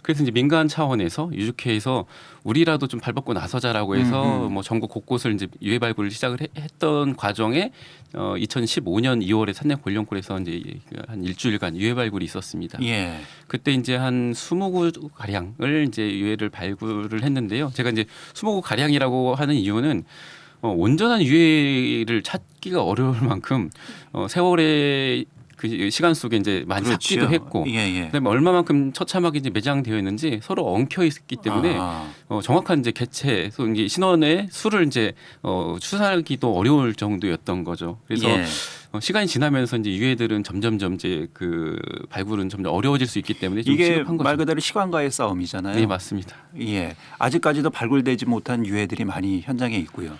그래서 이제 민간 차원에서 유족회에서 우리라도 좀 발벗고 나서자라고 해서 뭐 전국 곳곳을 이제 유해 발굴을 시작을 했던 과정에 2015년 2월에 산내 골룡골에서 이제 한 일주일간 유해 발굴이 있었습니다. 그때 이제 한 20구 가량을 이제 유해를 발굴을 했는데요. 제가 이제 20구 가량이라고 하는 이유는 온전한 유해를 찾기가 어려울 만큼 세월의 그 시간 속에 이제 많이 삭기도 했고, 그다음에 얼마만큼 처참하게 이제 매장되어 있는지 서로 엉켜 있기 때문에 정확한 이제 개체, 이제 신원의 수를 이제 추산하기도 어려울 정도였던 거죠. 그래서 시간이 지나면서 이제 유해들은 점점점 이제 그 발굴은 점점 어려워질 수 있기 때문에 좀 이게 시급한 거죠. 말 그대로 시간과의 싸움이잖아요. 네, 맞습니다. 아직까지도 발굴되지 못한 유해들이 많이 현장에 있고요.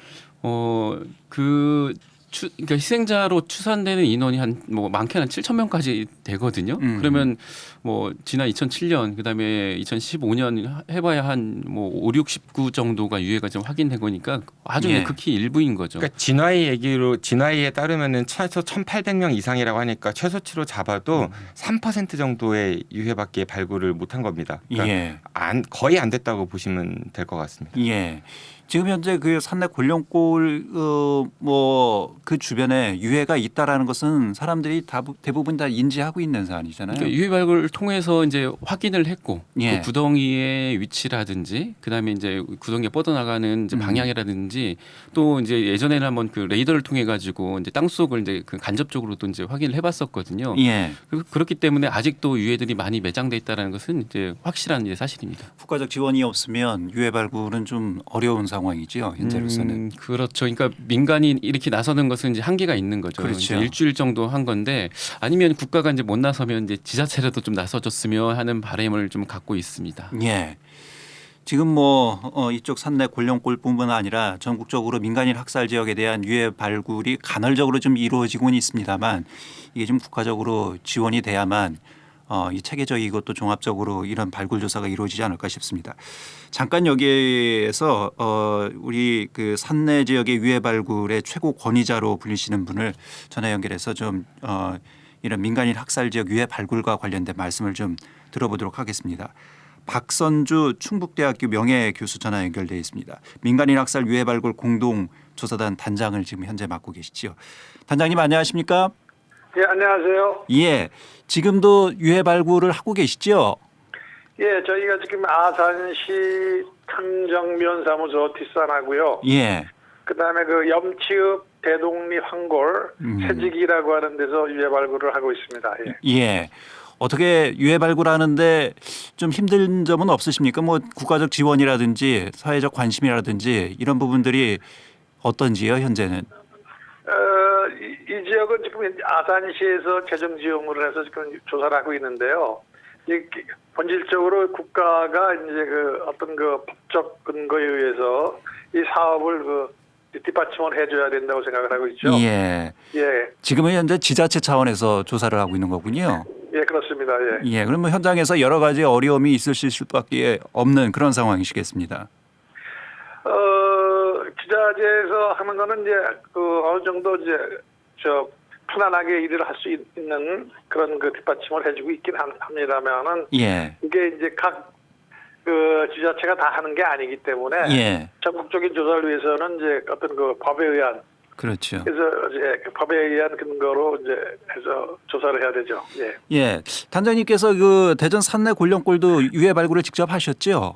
그러니까 희생자로 추산되는 인원이 한 뭐 많게는 한 7천 명까지 되거든요. 그러면 뭐 지난 2007년 그다음에 2015년 해봐야 한 뭐 5, 60구 정도가 유해가 좀 확인된 거니까 아주 극히 일부인 거죠. 그러니까 진화위에 따르면은 최소 1,800명 이상이라고 하니까 최소치로 잡아도 3% 정도의 유해밖에 발굴을 못한 겁니다. 그러니까 거의 안 됐다고 보시면 될 것 같습니다. 지금 현재 그 산내 골룡골 그 주변에 유해가 있다라는 것은 사람들이 대부분 다 인지하고 있는 사안이잖아요. 그러니까 유해 발굴을 통해서 이제 확인을 했고 그 구덩이의 위치라든지 그다음에 이제 구덩이에 뻗어나가는 이제 방향이라든지 또 이제 예전에는 한번 그 레이더를 통해 가지고 이제 땅 속을 이제 그 간접적으로도 이제 확인을 해봤었거든요. 그렇기 때문에 아직도 유해들이 많이 매장돼 있다라는 것은 이제 확실한 이제 사실입니다. 국가적 지원이 없으면 유해 발굴은 좀 어려운 상황이죠. 현재로서는. 그렇죠. 그러니까 민간이 이렇게 나서는 것은 이제 한계가 있는 거죠. 그렇죠. 이제 일주일 정도 한 건데 아니면 국가가 이제 못 나서면 이제 지자체라도 좀 나서줬으면 하는 바람을 좀 갖고 있습니다. 지금 이쪽 산내 골룡골뿐만 아니라 전국적으로 민간인 학살 지역에 대한 유해 발굴이 간헐적으로 좀 이루어지고는 있습니다만 이게 좀 국가적으로 지원이 돼야만 이 체계적이고 또 종합적으로 이런 발굴 조사가 이루어지지 않을까 싶습니다. 잠깐 여기에서 우리 그 산내 지역의 유해 발굴의 최고 권위자로 불리시는 분을 전화 연결해서 좀 이런 민간인 학살 지역 유해 발굴과 관련된 말씀을 좀 들어보도록 하겠습니다. 박선주 충북대학교 명예교수 전화 연결되어 있습니다. 민간인 학살 유해 발굴 공동조사단 단장을 지금 현재 맡고 계시죠. 단장님 안녕하십니까? 안녕하세요. 지금도 유해 발굴을 하고 계시죠? 저희가 지금 아산시 탕정면사무소 뒷산하고요. 그다음에 그 염치읍 대동리 황골 새지기라고 하는 데서 유해 발굴을 하고 있습니다. 어떻게 유해 발굴하는데 좀 힘든 점은 없으십니까? 뭐 국가적 지원이라든지 사회적 관심이라든지 이런 부분들이 어떤지요, 현재는? 이 지역은 지금 아산시에서 재정 지원을 해서 지금 조사를 하고 있는데요. 본질적으로 국가가 이제 그 어떤 그 법적 근거에 의해서 이 사업을 뒷받침을 해줘야 된다고 생각을 하고 있죠. 예. 예, 지금은 현재 지자체 차원에서 조사를 하고 있는 거군요. 예, 그렇습니다. 예. 예. 그러면 현장에서 여러 가지 어려움이 있을 수밖에 없는 그런 상황이시겠습니다. 지자체에서 하는 거는 이제 어느 정도 이제 편안하게 일을 할 수 있는 그런 뒷받침을 해주고 있긴 합니다만은 예. 이게 이제 각 지자체가 다 하는 게 아니기 때문에 예. 전국적인 조사를 위해서는 이제 어떤 법에 의한 그렇죠. 그래서 이제 법에 의한 근거로 이제 해서 조사를 해야 되죠. 예. 예. 단장님께서 대전 산내 골령골도 유해 발굴을 직접 하셨죠?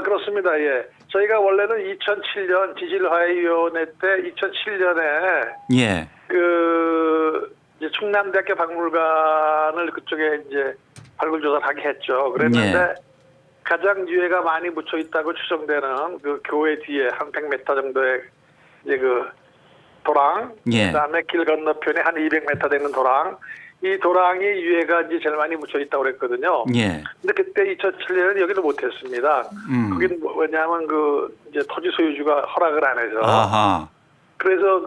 그렇습니다. 예. 저희가 원래는 2007년 지질화해위원회 때 2007년에 예. 이제 충남대학교 박물관을 그쪽에 이제 발굴 조사를 하게 했죠. 그랬는데 예. 가장 유해가 많이 묻혀 있다고 추정되는 교회 뒤에 한 100m 정도의 이제 도랑, 예. 그다음에 길 건너편에 한 200m 되는 도랑, 이 도랑이 유해가 이제 제일 많이 묻혀 있다고 그랬거든요. 예. 근데 그때 2007년에는 여기도 못했습니다. 거기는 뭐냐면 이제 토지 소유주가 허락을 안 해서. 아하. 그래서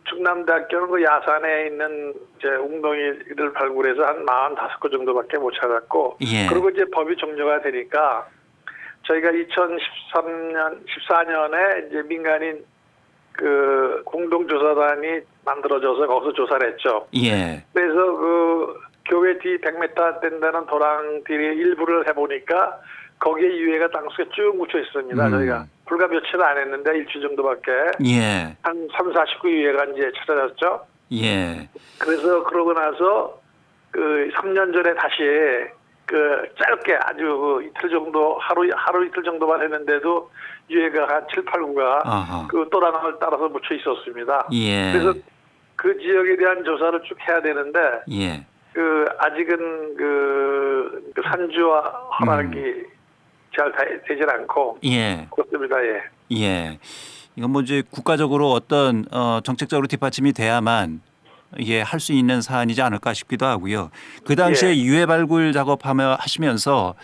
충남대학교는 야산에 있는 이제 웅덩이를 발굴해서 한 45곳 정도밖에 못 찾았고, 예. 그리고 이제 법이 종료가 되니까 저희가 2014년에 이제 민간인 공동조사단이 만들어져서 거기서 조사를 했죠. 예. 그래서 교회 뒤 100m 된다는 도랑들의 일부를 해보니까 거기에 유해가 땅속에 쭉 묻혀 있습니다. 저희가 불과 며칠 안 했는데 일주일 정도밖에 예. 한 30-40구 유해가 이제 찾아졌죠. 예. 그래서 그러고 나서 3년 전에 다시 짧게 아주 이틀 정도 하루 이틀 정도만 했는데도 유해가 한 7-8구가 또랑을 따라서 묻혀 있었습니다. 예. 그래서 그 지역에 대한 조사를 쭉 해야 되는데 예. 아직은 산주와 허락이 잘 되질 않고 예. 그렇습니다. 예. 예. 이건 뭐 이제 국가적으로 어떤 정책적으로 뒷받침이 돼야만 이게 할 수 있는 사안이지 않을까 싶기도 하고요. 그 당시에 유해 발굴 작업하시면서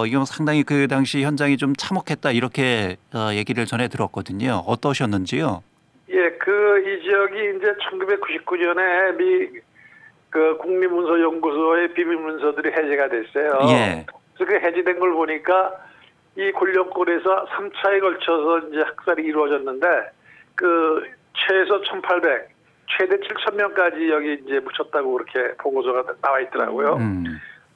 이건 상당히 그 당시 현장이 좀 참혹했다 이렇게 얘기를 전해 들었거든요. 어떠셨는지요? 예, 이 지역이 이제 1999년에 국립문서연구소의 비밀 문서들이 해제가 됐어요. 예. 그래서 그 해제된 걸 보니까 이 골령골에서 3차에 걸쳐서 이제 학살이 이루어졌는데 최소 1,800, 최대 7,000명까지 여기 이제 묻혔다고 그렇게 보고서가 나와 있더라고요.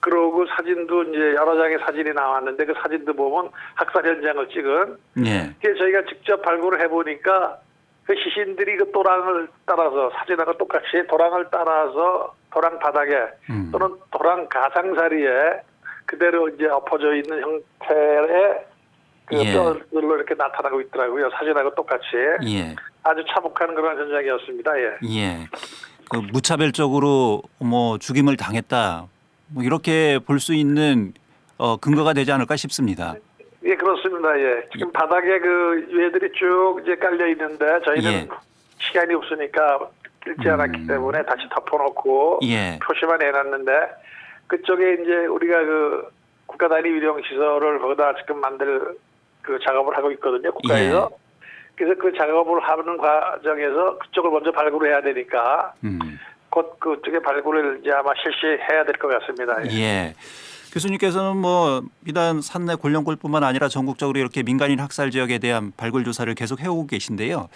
그러고 사진도 이제 여러 장의 사진이 나왔는데 그 사진도 보면 학살 현장을 찍은. 예. 그래서 저희가 직접 발굴을 해보니까 그 시신들이 또랑을 따라서 사진하고 똑같이 도랑을 따라서 도랑 바닥에 또는 도랑 가장자리에 그대로 이제 엎어져 있는 형태의 뼈들로 이렇게 나타나고 있더라고요. 사진하고 똑같이. 예. 아주 참혹한 그런 현장이었습니다. 예. 예. 무차별적으로 죽임을 당했다. 이렇게 볼 수 있는 근거가 되지 않을까 싶습니다. 예, 그렇습니다. 예. 지금 바닥에 유해들이 쭉 이제 깔려 있는데 저희는 시간이 없으니까 읽지 않았기 때문에 다시 덮어놓고 표시만 해놨는데 그쪽에 이제 우리가 국가 단위 위령 시설을 거기다 지금 만들 작업을 하고 있거든요. 국가에서. 그래서 그 작업을 하는 과정에서 그쪽을 먼저 발굴해야 되니까 곧 그쪽에 발굴을 이제 아마 실시해야 될 것 같습니다. 예. 교수님께서는 비단 산내 골령골뿐만 아니라 전국적으로 이렇게 민간인 학살 지역에 대한 발굴 조사를 계속 해오고 계신데요.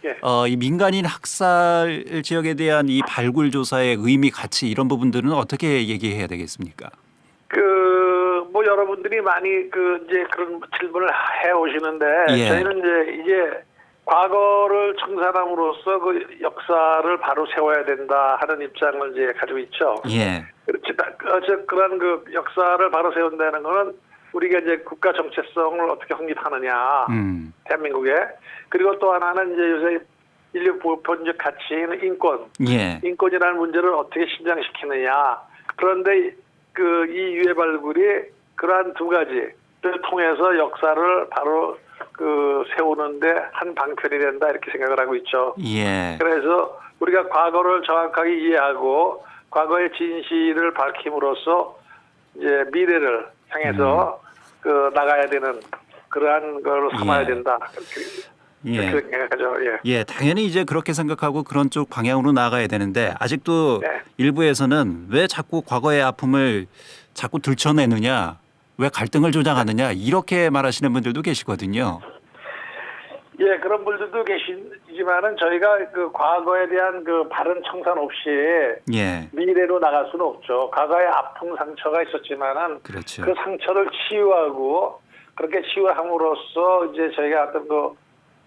예. 이 민간인 학살 지역에 대한 이 발굴 조사의 의미, 가치 이런 부분들은 어떻게 얘기해야 되겠습니까? 여러분들이 많이 이제 그런 질문을 해 오시는데 저희는 이제 과거를 청산함으로써 역사를 바로 세워야 된다 하는 입장을 이제 가지고 있죠. 예. 그런 역사를 바로 세운다는 거는 우리가 이제 국가 정체성을 어떻게 확립하느냐, 대한민국에. 그리고 또 하나는 이제 요새 인류 보편적 가치인 인권, 인권이라는 문제를 어떻게 신장시키느냐. 그런데 이 유해 발굴이 그러한 두 가지를 통해서 역사를 바로 세우는데 한 방편이 된다 이렇게 생각을 하고 있죠. 예. 그래서 우리가 과거를 정확하게 이해하고 과거의 진실을 밝힘으로써 이제 미래를 향해서 나가야 되는 그러한 걸 삼아야 된다. 예. 그렇게 생각하죠. 예. 예, 당연히 이제 그렇게 생각하고 그런 쪽 방향으로 나가야 되는데 아직도 네. 일부에서는 왜 자꾸 과거의 아픔을 자꾸 들춰내느냐, 왜 갈등을 조장하느냐 이렇게 말하시는 분들도 계시거든요. 예, 그런 분들도 계시지만은 저희가 그 과거에 대한 그 바른 청산 없이 예. 미래로 나갈 수는 없죠. 과거에 아픔 상처가 있었지만은 그렇죠. 그 상처를 치유하고 그렇게 치유함으로써 이제 저희가 어떤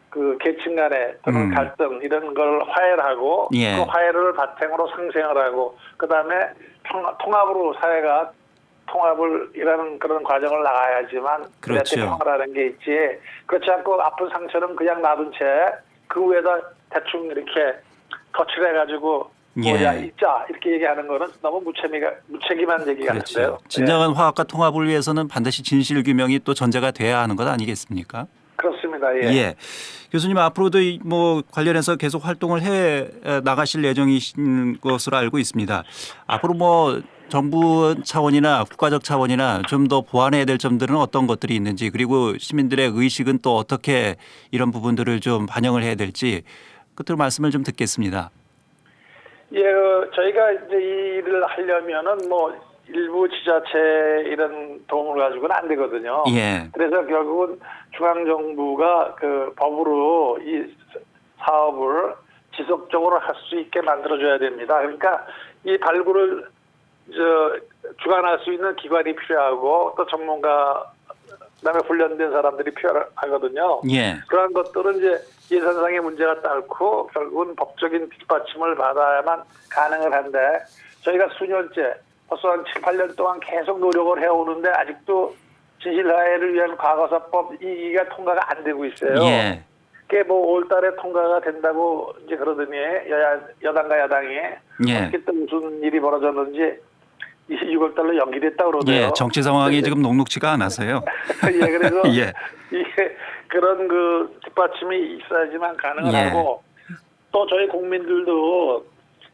그 계층 간의 또는 갈등 이런 걸 화해하고 예. 그 화해를 바탕으로 상생을 하고 그다음에 통합으로 사회가 통합을 이라는 그런 과정을 나가야지만 그렇죠. 평화라는 게 있지. 그렇지 않고 아픈 상처는 그냥 놔둔 채 그 위에다 대충 이렇게 터치를 해가지고 예. 뭐야 있자 이렇게 얘기하는 거는 너무 무책임한 얘기 그렇죠. 같은데요. 진정한 화합과 통합을 위해서는 반드시 진실 규명이 또 전제가 돼야 하는 것 아니겠습니까? 그렇습니다. 예. 예. 교수님 앞으로도 뭐 관련해서 계속 활동을 해 나가실 예정이신 것으로 알고 있습니다. 앞으로 뭐 정부 차원이나 국가적 차원이나 좀 더 보완해야 될 점들은 어떤 것들이 있는지 그리고 시민들의 의식은 또 어떻게 이런 부분들을 좀 반영을 해야 될지 끝으로 말씀을 좀 듣겠습니다. 예, 저희가 이제 이 일을 하려면은 뭐 일부 지자체 이런 도움을 가지고는 안 되거든요. 예. 그래서 결국은 중앙 정부가 그 법으로 이 사업을 지속적으로 할 수 있게 만들어줘야 됩니다. 그러니까 이 발굴을 주관할 수 있는 기관이 필요하고 또 전문가 그다음에 훈련된 사람들이 필요하거든요. 예. 그러한 것들은 이제 예산상의 문제가 따르고 결국은 법적인 뒷받침을 받아야만 가능을 한데 저희가 수년째 벌써 한 7, 8년 동안 계속 노력을 해오는데 아직도 진실화해를 위한 과거사법 이가 통과가 안 되고 있어요. 예. 그게 뭐 5월달에 통과가 된다고 이제 그러더니 여당과 야당이 예. 어떻게 또 무슨 일이 벌어졌는지 26월달로 연기됐다고 그러네요. 예, 정치 상황이 지금 녹록지가 않아서요. 예, 그래서 예. 이게 그런 그 뒷받침이 있어야지만 가능을 예. 하고 또 저희 국민들도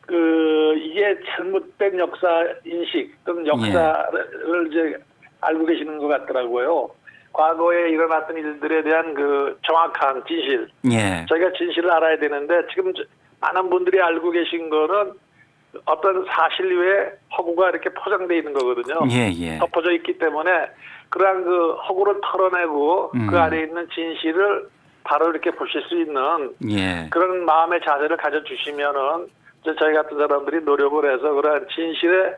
그 이게 잘못된 역사 인식 또는 역사를 이제 알고 계시는 것 같더라고요. 과거에 일어났던 일들에 대한 그 정확한 진실. 예. 저희가 진실을 알아야 되는데 지금 많은 분들이 알고 계신 거는 어떤 사실 외에 허구가 이렇게 포장되어 있는 거거든요. 예. 덮어져 있기 때문에 그러한 그 허구를 털어내고 그 안에 있는 진실을 바로 이렇게 보실 수 있는 예. 그런 마음의 자세를 가져주시면은 저희 같은 사람들이 노력을 해서 그러한 진실을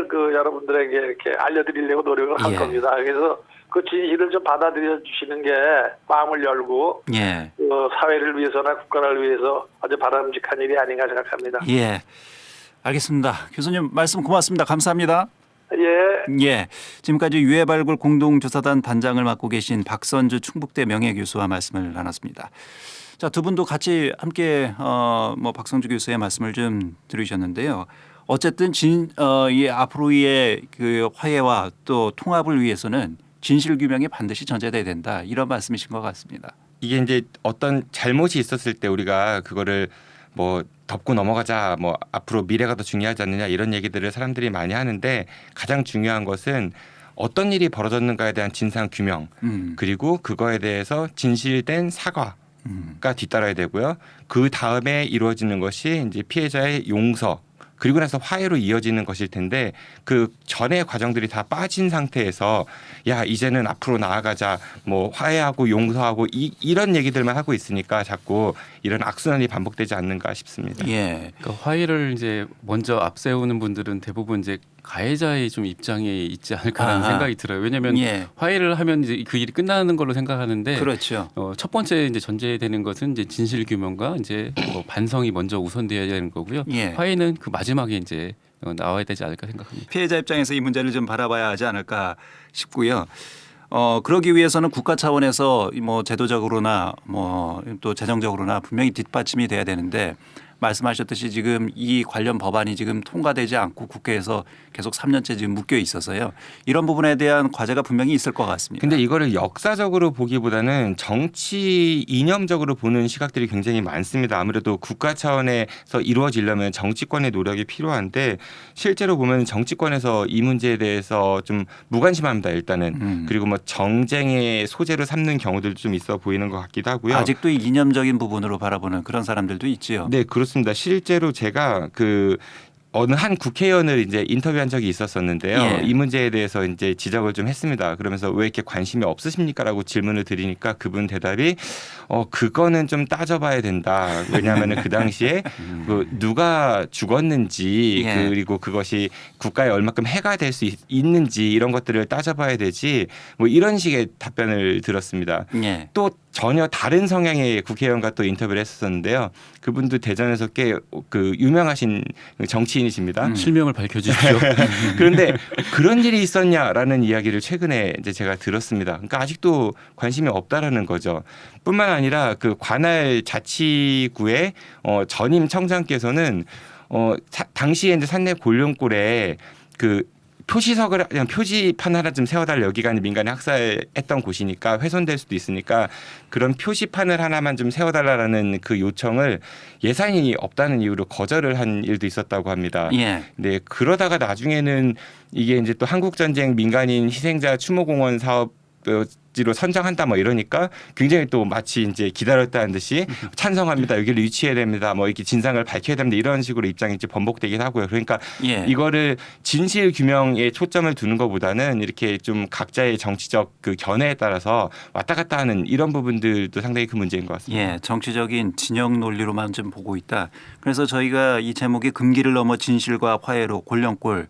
그 여러분들에게 이렇게 알려드리려고 노력을 할 예. 겁니다. 그래서 그 진실을 좀 받아들여 주시는 게 마음을 열고 예. 사회를 위해서나 국가를 위해서 아주 바람직한 일이 아닌가 생각합니다. 예. 알겠습니다. 교수님 말씀 고맙습니다. 감사합니다. 예. 예. 지금까지 유해발굴 공동조사단 단장을 맡고 계신 박선주 충북대 명예교수와 말씀을 나눴습니다. 자, 두 분도 같이 함께 뭐 박선주 교수의 말씀을 좀 들으셨는데요. 어쨌든 이 앞으로의 그 화해와 또 통합을 위해서는 진실 규명이 반드시 전제돼야 된다. 이런 말씀이신 것 같습니다. 이게 이제 어떤 잘못이 있었을 때 우리가 그거를 뭐 덮고 넘어가자, 뭐 앞으로 미래가 더 중요하지 않느냐 이런 얘기들을 사람들이 많이 하는데 가장 중요한 것은 어떤 일이 벌어졌는가에 대한 진상 규명 그리고 그거에 대해서 진실된 사과가 뒤따라야 되고요. 그 다음에 이루어지는 것이 이제 피해자의 용서 그리고 나서 화해로 이어지는 것일 텐데 그 전의 과정들이 다 빠진 상태에서 야 이제는 앞으로 나아가자 뭐 화해하고 용서하고 이런 얘기들만 하고 있으니까 자꾸 이런 악순환이 반복되지 않는가 싶습니다. 예. 그러니까 화해를 이제 먼저 앞세우는 분들은 대부분 이제 가해자의 좀 입장에 있지 않을까라는 생각이 들어요. 왜냐하면 화해를 하면 이제 그 일이 끝나는 걸로 생각하는데 그렇죠. 첫 번째 이제 전제되는 것은 이제 진실 규명과 이제 뭐 반성이 먼저 우선돼야 되는 거고요. 화해는 그 마지막에 이제 나와야 되지 않을까 생각합니다. 피해자 입장에서 이 문제를 좀 바라봐야 하지 않을까 싶고요. 그러기 위해서는 국가 차원에서 뭐 제도적으로나 뭐 또 재정적으로나 분명히 뒷받침이 돼야 되는데 말씀하셨듯이 지금 이 관련 법안이 지금 통과되지 않고 국회에서 계속 3년째 지금 묶여 있어서요. 이런 부분에 대한 과제가 분명히 있을 것 같습니다. 근데 이거를 역사적으로 보기보다는 정치 이념적으로 보는 시각들이 굉장히 많습니다. 아무래도 국가 차원에서 이루어지려면 정치권의 노력이 필요한데 실제로 보면 정치권에서 이 문제에 대해서 좀 무관심합니다. 일단은. 그리고 뭐 정쟁의 소재로 삼는 경우들도 좀 있어 보이는 것 같기도 하고요. 아직도 이념적인 부분으로 바라보는 그런 사람들도 있지요. 네, 그렇습니다. 실제로 제가 어느 한 국회의원을 이제 인터뷰한 적이 있었었는데요. 예. 이 문제에 대해서 이제 지적을 좀 했습니다. 그러면서 왜 이렇게 관심이 없으십니까라고 질문을 드리니까 그분 대답이 그거는 좀 따져봐야 된다. 왜냐하면 그 당시에 누가 죽었는지 예. 그리고 그것이 국가에 얼마큼 해가 될 수 있는지 이런 것들을 따져봐야 되지. 뭐 이런 식의 답변을 들었습니다. 예. 또 전혀 다른 성향의 국회의원과 또 인터뷰를 했었는데요. 그분도 대전에서 꽤 유명하신 정치인이십니다. 실명을 밝혀주십시오. 그런데 그런 일이 있었냐라는 이야기를 최근에 이제 제가 들었습니다. 그러니까 아직도 관심이 없다라는 거죠. 뿐만 아니라 그 관할 자치구의 전임 청장께서는 당시에 이제 산내 골룡골에 표시석을 그냥 표지판 하나 좀 세워달라. 여기가 민간이 학살했던 곳이니까 훼손될 수도 있으니까 그런 표시판을 하나만 좀 세워달라는 그 요청을 예산이 없다는 이유로 거절을 한 일도 있었다고 합니다. 예. 네, 그러다가 나중에는 이게 이제 또 한국전쟁 민간인 희생자 추모공원 사업지로 선정한다 뭐 이러니까 굉장히 또 마치 이제 기다렸다는 듯이 찬성합니다. 여기를 유치해야 됩니다. 뭐 이렇게 진상을 밝혀야 됩니다. 이런 식으로 입장이 이제 번복되긴 하고요. 그러니까 예. 이거를 진실 규명에 초점을 두는 것보다는 이렇게 좀 각자의 정치적 그 견해에 따라서 왔다 갔다 하는 이런 부분들도 상당히 큰 문제인 것 같습니다. 예, 정치적인 진영 논리로만 좀 보고 있다. 그래서 저희가 이 제목이 금기를 넘어 진실과 화해로 골령골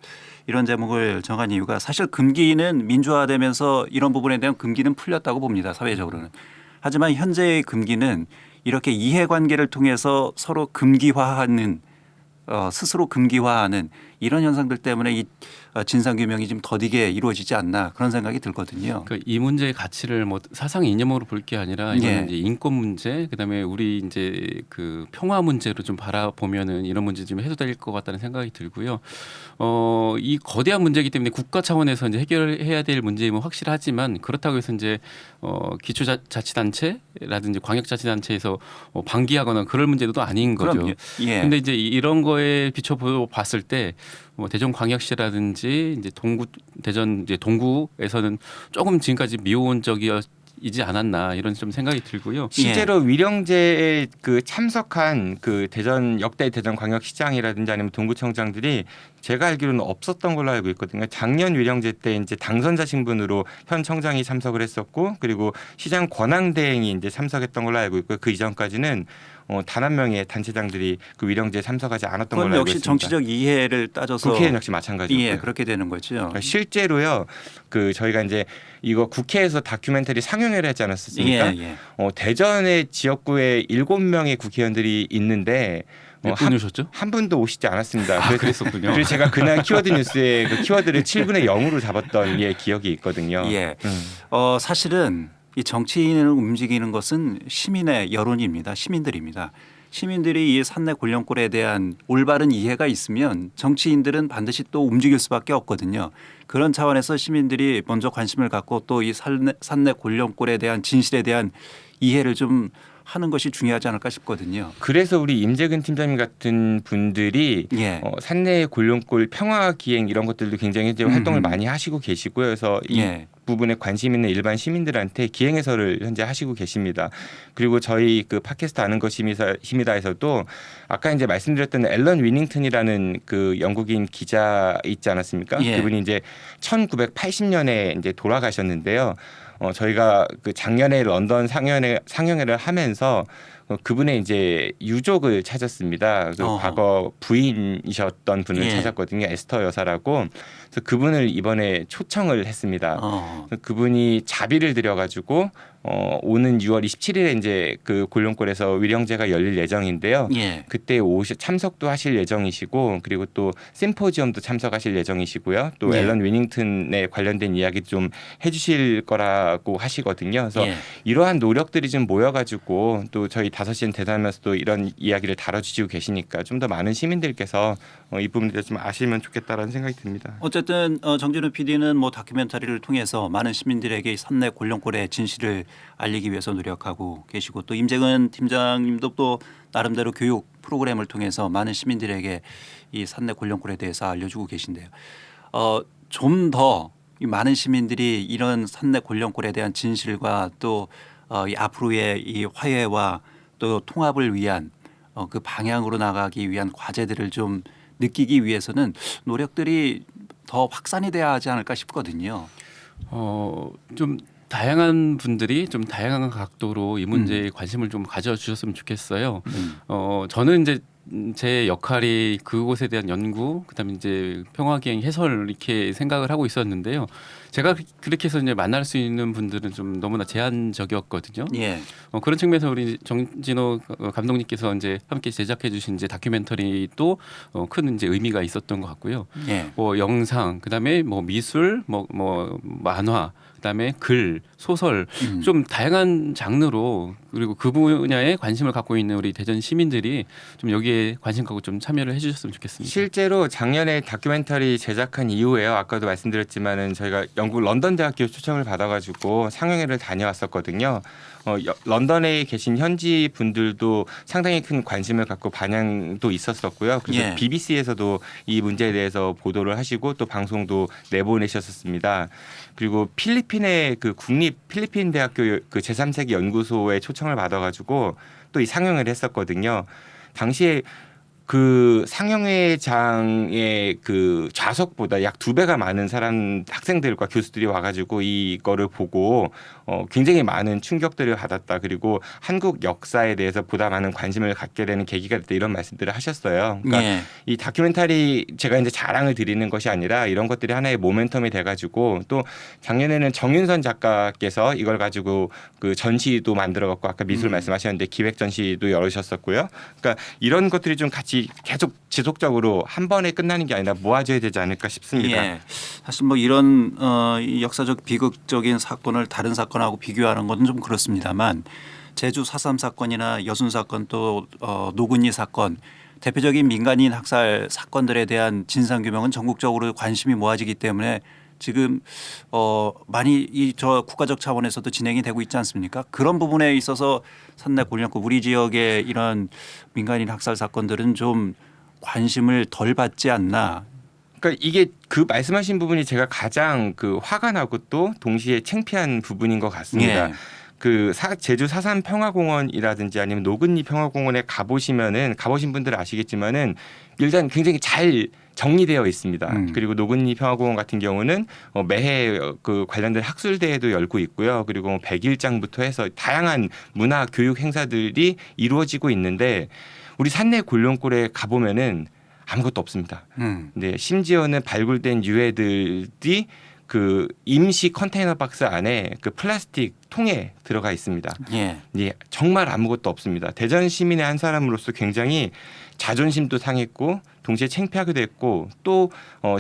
이런 제목을 정한 이유가 사실 금기는 민주화되면서 이런 부분에 대한 금기는 풀렸다고 봅니다. 사회적으로는. 하지만 현재의 금기는 이렇게 이해관계를 통해서 서로 금기화하는 스스로 금기화하는 이런 현상들 때문에 이 진상규명이 좀 더디게 이루어지지 않나 그런 생각이 들거든요. 그러니까 이 문제의 가치를 뭐 사상 이념으로 볼 게 아니라 이거는 예. 이제 인권 문제, 그다음에 우리 이제 그 평화 문제로 좀 바라보면은 이런 문제 좀 해소될 것 같다는 생각이 들고요. 이 거대한 문제이기 때문에 국가 차원에서 이제 해결해야 될 문제임은 확실하지만 그렇다고 해서 이제 기초자치단체라든지 광역자치단체에서 방기하거나 그럴 문제도 아닌 거죠. 그럼요. 예. 근데 이제 이런 거에 비춰 봤을 때 대전광역시라든지 이제 대전 이제 동구에서는 조금 지금까지 미온적이지 않았나 이런 좀 생각이 들고요. 실제로 위령제에 참석한 대전 역대 대전광역시장이라든지 아니면 동구청장들이 제가 알기로는 없었던 걸로 알고 있거든요. 작년 위령제 때 이제 당선자 신분으로 현 청장이 참석을 했었고 그리고 시장 권한대행이 이제 참석했던 걸로 알고 있고요. 그 이전까지는 단 한 명의 단체장들이 그 위령제에 참석하지 않았던 걸로 알고 역시 있습니다. 정치적 이해를 따져서 국회의원 역시 마찬가지고요. 예, 그렇게 되는 거죠. 그러니까 실제로요. 저희가 이제 이거 국회에서 다큐멘터리 상영회를 했지 않았습니까? 예, 예. 대전의 지역구에 7명의 국회의원들이 있는데 몇 분이 오셨죠? 한 분도 오시지 않았습니다. 그랬었군요. 그래서 제가 그날 키워드 뉴스에 그 키워드를 7분의 0으로 잡았던 기억이 있거든요. 예. 사실은 이 정치인을 움직이는 것은 시민의 여론입니다. 시민들입니다. 시민들이 이 산내 골령골에 대한 올바른 이해가 있으면 정치인들은 반드시 또 움직일 수밖에 없거든요. 그런 차원에서 시민들이 먼저 관심을 갖고 또 이 산내 골령골에 대한 진실에 대한 이해를 좀 하는 것이 중요하지 않을까 싶거든요. 그래서 우리 임재근 팀장님 같은 분들이 예. 산내 골룡골 평화 기행 이런 것들도 굉장히 이제 활동을 많이 하시고 계시고요. 그래서 이 부분에 관심 있는 일반 시민들한테 기행 해설을 현재 하시고 계십니다. 그리고 저희 그 팟캐스트 아는 것 힘이다에서도 아까 이제 말씀드렸던 앨런 위닝턴이라는 그 영국인 기자 있지 않았습니까? 예. 그분이 이제 1980년에 이제 돌아가셨는데요. 저희가 그 작년에 런던 상영회를 하면서 그분의 이제 유족을 찾았습니다. 과거 부인이셨던 분을 찾았거든요. 에스터 여사라고. 그래서 그분을 이번에 초청을 했습니다. 그분이 자비를 들여가지고 오는 6월 27일에 이제 그 골룡골에서 위령제가 열릴 예정인데요. 예. 그때 참석도 하실 예정이시고 그리고 또 심포지엄도 참석하실 예정이시고요. 또 예. 앨런 위닝턴에 관련된 이야기 좀 해주실 거라고 하시거든요. 그래서 예. 이러한 노력들이 좀 모여가지고 또 저희 5시엔 대담하면서도 이런 이야기를 다뤄주시고 계시니까 좀 더 많은 시민들께서 이 부분에 대해서 좀 아시면 좋겠다라는 생각이 듭니다. 어쨌든 정진우 PD는 뭐 다큐멘터리를 통해서 많은 시민들에게 산내 골룡골의 진실을 알리기 위해서 노력하고 계시고 또 임재근 팀장님도 또 나름대로 교육 프로그램을 통해서 많은 시민들에게 이 산내 골룡골에 대해서 알려주고 계신데요. 좀 더 많은 시민들이 이런 산내 골룡골에 대한 진실과 또 이 앞으로의 이 화해와 또 통합을 위한 그 방향으로 나가기 위한 과제들을 좀 느끼기 위해서는 노력들이 더 확산이 돼야 하지 않을까 싶거든요. 좀 다양한 분들이 좀 다양한 각도로 이 문제에 관심을 좀 가져주셨으면 좋겠어요. 저는 이제 제 역할이 그곳에 대한 연구, 그다음에 이제 평화기행 해설 이렇게 생각을 하고 있었는데요. 제가 그렇게 해서 이제 만날 수 있는 분들은 좀 너무나 제한적이었거든요. 예. 그런 측면에서 우리 정진호 감독님께서 이제 함께 제작해주신 이제 다큐멘터리도 큰 이제 의미가 있었던 것 같고요. 예. 뭐 영상, 그다음에 뭐 미술, 뭐 만화. 그다음에 글, 소설 좀 다양한 장르로 그리고 그 분야에 관심을 갖고 있는 우리 대전 시민들이 좀 여기에 관심 갖고 좀 참여를 해주셨으면 좋겠습니다. 실제로 작년에 다큐멘터리 제작한 이후에요. 아까도 말씀드렸지만은 저희가 영국 런던 대학교 초청을 받아가지고 상영회를 다녀왔었거든요. 런던에 계신 현지 분들도 상당히 큰 관심을 갖고 반향도 있었었고요. 그래서 예. BBC에서도 이 문제에 대해서 보도를 하시고 또 방송도 내보내셨었습니다. 그리고 필리핀의 그 국립 필리핀 대학교 그 제3세기 연구소에 초청을 받아가지고 또 이 상영을 했었거든요. 당시에 그 상영회장의 그 좌석보다 약 2배가 많은 학생들과 교수들이 와가지고 이거를 보고 굉장히 많은 충격들을 받았다. 그리고 한국 역사에 대해서 보다 많은 관심을 갖게 되는 계기가 됐다. 이런 말씀들을 하셨어요. 그러니까 예. 이 다큐멘터리 제가 이제 자랑을 드리는 것이 아니라 이런 것들이 하나의 모멘텀이 돼가지고 또 작년에는 정윤선 작가께서 이걸 가지고 그 전시도 만들어갖고 아까 미술 말씀하셨는데 기획 전시도 열으셨었고요. 그러니까 이런 것들이 좀 같이 계속 지속적으로 한 번에 끝나는 게 아니라 모아져야 되지 않을까 싶습니다. 예. 사실 뭐 이런 이 역사적 비극적인 사건을 다른 사건하고 비교하는 건 좀 그렇습니다만 제주 4.3 사건이나 여순 사건 또 노근이 사건 대표적인 민간인 학살 사건들에 대한 진상 규명은 전국적으로 관심이 모아지기 때문에 지금 많이 저 국가적 차원에서도 진행이 되고 있지 않습니까? 그런 부분에 있어서 산내 골룡골 우리 지역의 이런 민간인 학살 사건들은 좀 관심을 덜 받지 않나. 그러니까 이게 그 말씀하신 부분이 제가 가장 그 화가 나고 또 동시에 창피한 부분인 것 같습니다. 예. 그 제주 4.3 평화공원이라든지 아니면 노근리 평화공원에 가보신 분들은 아시겠지만은 일단 굉장히 잘 정리되어 있습니다. 그리고 노근리 평화공원 같은 경우는 매해 그 관련된 학술대회도 열고 있고요. 그리고 100일장부터 해서 다양한 문화 교육 행사들이 이루어지고 있는데 우리 산내 골룡골에 가보면은 아무것도 없습니다. 네, 심지어는 발굴된 유해들이 그 임시 컨테이너 박스 안에 그 플라스틱 통에 들어가 있습니다. 예. 예, 정말 아무것도 없습니다. 대전 시민의 한 사람으로서 굉장히 자존심도 상했고 동시에 창피하기도 했고 또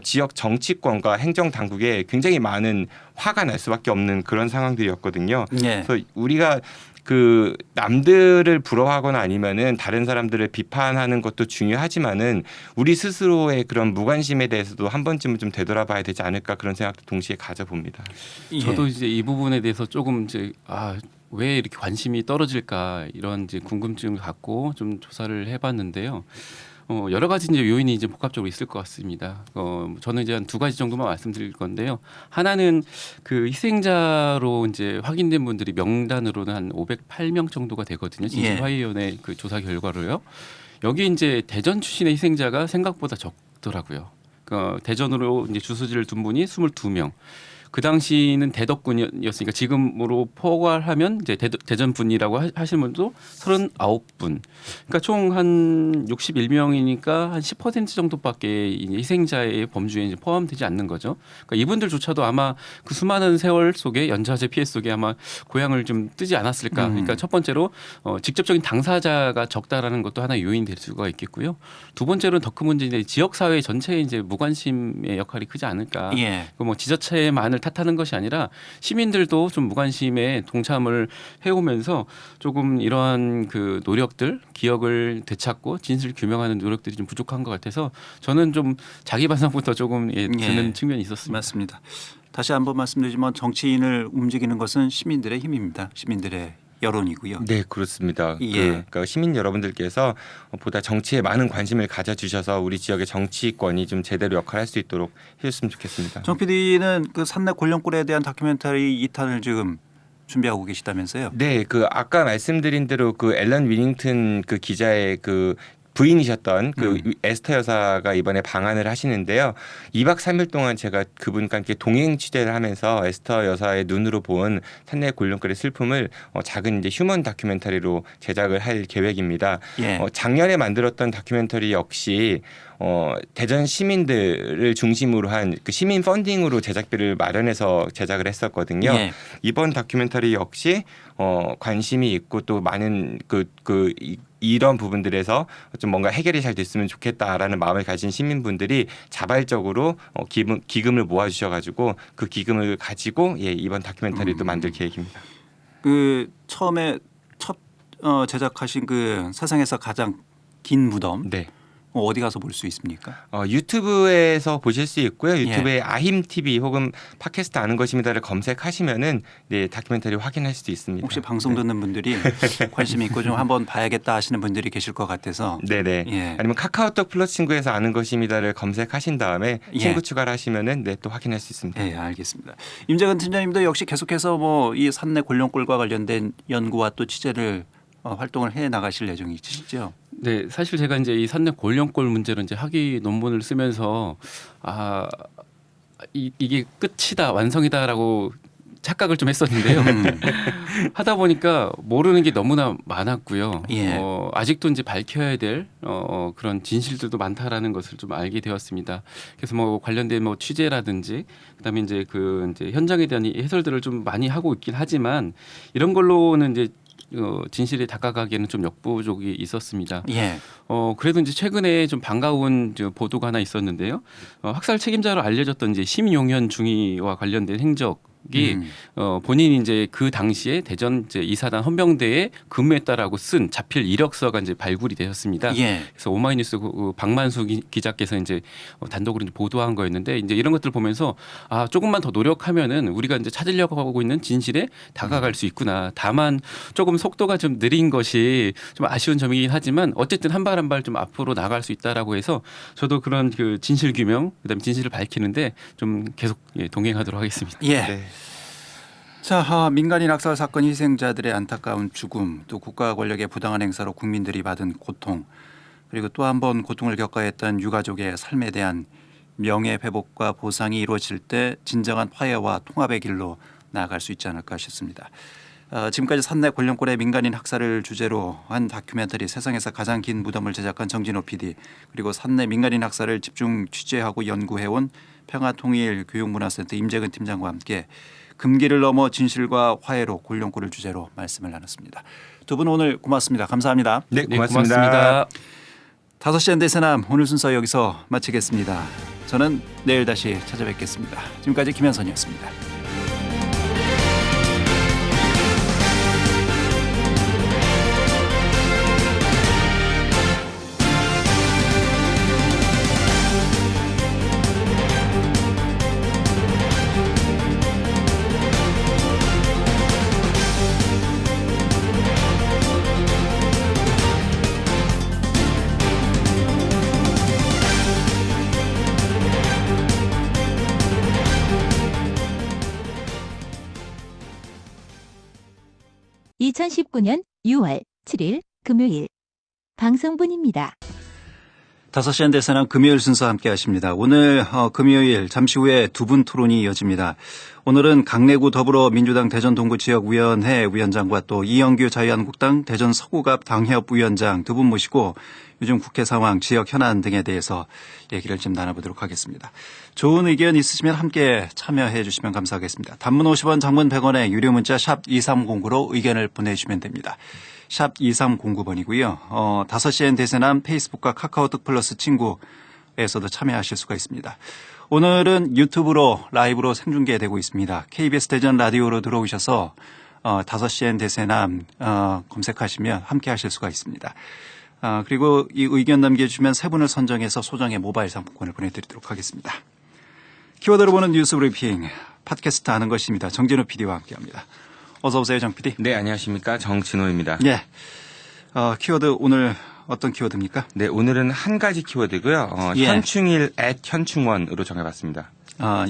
지역 정치권과 행정 당국에 굉장히 많은 화가 날 수밖에 없는 그런 상황들이었거든요. 예. 그래서 우리가 그 남들을 부러워하거나 아니면은 다른 사람들을 비판하는 것도 중요하지만은 우리 스스로의 그런 무관심에 대해서도 한 번쯤은 좀 되돌아봐야 되지 않을까 그런 생각도 동시에 가져봅니다. 저도 이제 이 부분에 대해서 조금 이제 왜 이렇게 관심이 떨어질까 이런 이제 궁금증을 갖고 좀 조사를 해봤는데요. 여러 가지 이제 요인이 이제 복합적으로 있을 것 같습니다. 저는 이제 한 2가지 정도만 말씀드릴 건데요. 하나는 그 희생자로 이제 확인된 분들이 명단으로는 한 508명 정도가 되거든요. 진실화해위원회 그 조사 결과로요. 여기 이제 대전 출신의 희생자가 생각보다 적더라고요. 대전으로 이제 주소지를 둔 분이 22명. 그 당시는 대덕군이었으니까 지금으로 포괄하면 이제 대전 분이라고 하시는 분도 39분. 그러니까 총 한 61명이니까 한 10% 정도밖에 이제 희생자의 범주에 이제 포함되지 않는 거죠. 그러니까 이분들조차도 아마 그 수많은 세월 속에 연좌제 피해 속에 아마 고향을 좀 뜨지 않았을까. 그러니까 첫 번째로 직접적인 당사자가 적다라는 것도 하나의 요인이 될 수가 있겠고요. 두 번째로는 더 큰 문제인데 지역 사회 전체의 이제 무관심의 역할이 크지 않을까. 예. 뭐 지자체만을 탓하는 것이 아니라 시민들도 좀 무관심에 동참을 해오면서 조금 이러한 그 노력들, 기억을 되찾고 진실 규명하는 노력들이 좀 부족한 것 같아서 저는 좀 자기 반성부터 조금 드는 측면이 있었습니다. 맞습니다. 다시 한번 말씀드리지만 정치인을 움직이는 것은 시민들의 힘입니다. 시민들의 여론이고요. 네, 그렇습니다. 예. 그러니까 시민 여러분들께서 보다 정치에 많은 관심을 가져주셔서 우리 지역의 정치권이 좀 제대로 역할할 수 있도록 해줬으면 좋겠습니다. 정 PD는 그 산내 골령골에 대한 다큐멘터리 2탄을 지금 준비하고 계시다면서요? 네, 그 아까 말씀드린 대로 그 앨런 위닝턴 그 기자의 그 부인이셨던 그 에스터 여사가 이번에 방한을 하시는데요. 2박 3일 동안 제가 그분과 함께 동행 취재를 하면서 에스터 여사의 눈으로 본 산내 골령골의 슬픔을 작은 이제 휴먼 다큐멘터리로 제작을 할 계획입니다. 예. 작년에 만들었던 다큐멘터리 역시 대전 시민들을 중심으로 한 그 시민 펀딩으로 제작비를 마련해서 제작을 했었거든요. 예. 이번 다큐멘터리 역시 관심이 있고 또 많은 이런 부분들에서 좀 뭔가 해결이 잘 됐으면 좋겠다라는 마음을 가진 시민분들이 자발적으로 기금을 모아주셔가지고 그 기금을 가지고 이번 다큐멘터리도 만들 계획입니다. 그 처음에 첫 제작하신 그 세상에서 가장 긴 무덤. 네. 어디 가서 볼 수 있습니까? 유튜브에서 보실 수 있고요. 유튜브에 아힘 TV 혹은 팟캐스트 아는 것입니다를 검색하시면은 네, 다큐멘터리 확인할 수도 있습니다. 혹시 방송 듣는 분들이 관심이 있고 좀 한번 봐야겠다 하시는 분들이 계실 것 같아서. 네네. 예. 아니면 카카오톡 플러스 친구에서 아는 것입니다를 검색하신 다음에 친구 추가를 하시면은 네, 또 확인할 수 있습니다. 네, 알겠습니다. 임재근 팀장님도 역시 계속해서 뭐 이 산내 골령골과 관련된 연구와 또 취재를 활동을 해 나가실 예정이 있으시죠? 네, 사실 제가 이제 이 산내 골령골 문제로 이제 학위 논문을 쓰면서 이게 끝이다, 완성이다라고 착각을 좀 했었는데요. 하다 보니까 모르는 게 너무나 많았고요. 예. 아직도 이제 밝혀야 될 그런 진실들도 많다라는 것을 좀 알게 되었습니다. 그래서 뭐 관련된 뭐 취재라든지 그다음에 이제 이제 현장에 대한 해설들을 좀 많이 하고 있긴 하지만 이런 걸로는 이제 진실에 다가가기에는 좀 역부족이 있었습니다. 예. 그래도 이제 최근에 좀 반가운 보도가 하나 있었는데요. 학살 책임자로 알려졌던 이제 심용현 중위와 관련된 행적. 본인이 이제 그 당시에 대전 이제 이사단 헌병대에 근무했다라고 쓴 자필 이력서가 이제 발굴이 되었습니다. 예. 그래서 오마이뉴스 박만수 기자께서 이제 단독으로 이제 보도한 거였는데 이제 이런 것들 보면서 조금만 더 노력하면은 우리가 이제 찾으려고 하고 있는 진실에 다가갈 수 있구나. 다만 조금 속도가 좀 느린 것이 좀 아쉬운 점이긴 하지만 어쨌든 한 발 한 발 좀 앞으로 나갈 수 있다라고 해서 저도 그런 그 진실 규명 그다음에 진실을 밝히는데 좀 계속 동행하도록 하겠습니다. 예. 네. 자, 민간인 학살 사건 희생자들의 안타까운 죽음, 또 국가 권력의 부당한 행사로 국민들이 받은 고통, 그리고 또 한 번 고통을 겪어야 했던 유가족의 삶에 대한 명예 회복과 보상이 이루어질 때 진정한 화해와 통합의 길로 나아갈 수 있지 않을까 싶습니다. 지금까지 산내 골령골의 민간인 학살을 주제로 한 다큐멘터리 세상에서 가장 긴 무덤을 제작한 정진호 PD, 그리고 산내 민간인 학살을 집중 취재하고 연구해온 평화통일교육문화센터 임재근 팀장과 함께 금기를 넘어 진실과 화해로 골령골을 주제로 말씀을 나눴습니다. 두 분 오늘 고맙습니다. 감사합니다. 네, 고맙습니다. 5시 현대세남 오늘 순서 여기서 마치겠습니다. 저는 내일 다시 찾아뵙겠습니다. 지금까지 김현선이었습니다. (2019년 6월 7일) 금요일 방송분입니다. 5시엔 대세남 금요일 순서 함께 하십니다. 오늘 금요일 잠시 후에 두 분 토론이 이어집니다. 오늘은 강내구 더불어민주당 대전 동구지역위원회 위원장과 또 이영규 자유한국당 대전 서구갑 당협 위원장 두 분 모시고 요즘 국회 상황, 지역 현안 등에 대해서 얘기를 좀 나눠보도록 하겠습니다. 좋은 의견 있으시면 함께 참여해 주시면 감사하겠습니다. 단문 50원, 장문 100원에 유료 문자 샵 2309로 의견을 보내주시면 됩니다. 샵 2309번이고요. 5시엔 대세남 페이스북과 카카오톡 플러스 친구에서도 참여하실 수가 있습니다. 오늘은 유튜브로 라이브로 생중계되고 있습니다. KBS 대전 라디오로 들어오셔서 5시엔 대세남 검색하시면 함께 하실 수가 있습니다. 그리고 이 의견 남겨주시면 세 분을 선정해서 소정의 모바일 상품권을 보내드리도록 하겠습니다. 키워드로 보는 뉴스 브리핑 팟캐스트 아는 것입니다. 정진호 PD와 함께합니다. 어서 오세요, 정 PD. 네, 안녕하십니까. 정진호입니다. 네. 키워드 오늘 어떤 키워드입니까? 네, 오늘은 한 가지 키워드고요. 예. 현충일 현충원으로 정해봤습니다.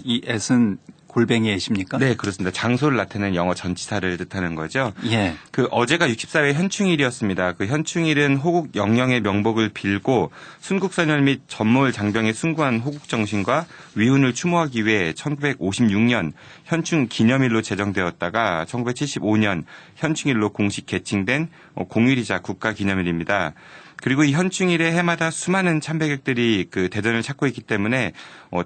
이 앳은 골뱅이 앳입니까? 네, 그렇습니다. 장소를 나타내는 영어 전치사를 뜻하는 거죠. 예. 어제가 64회 현충일이었습니다. 현충일은 호국 영령의 명복을 빌고 순국선열 및 전몰 장병의 숭고한 호국 정신과 위훈을 추모하기 위해 1956년 현충 기념일로 제정되었다가 1975년 현충일로 공식 개칭된 공휴일이자 국가 기념일입니다. 그리고 이 현충일에 해마다 수많은 참배객들이 대전을 찾고 있기 때문에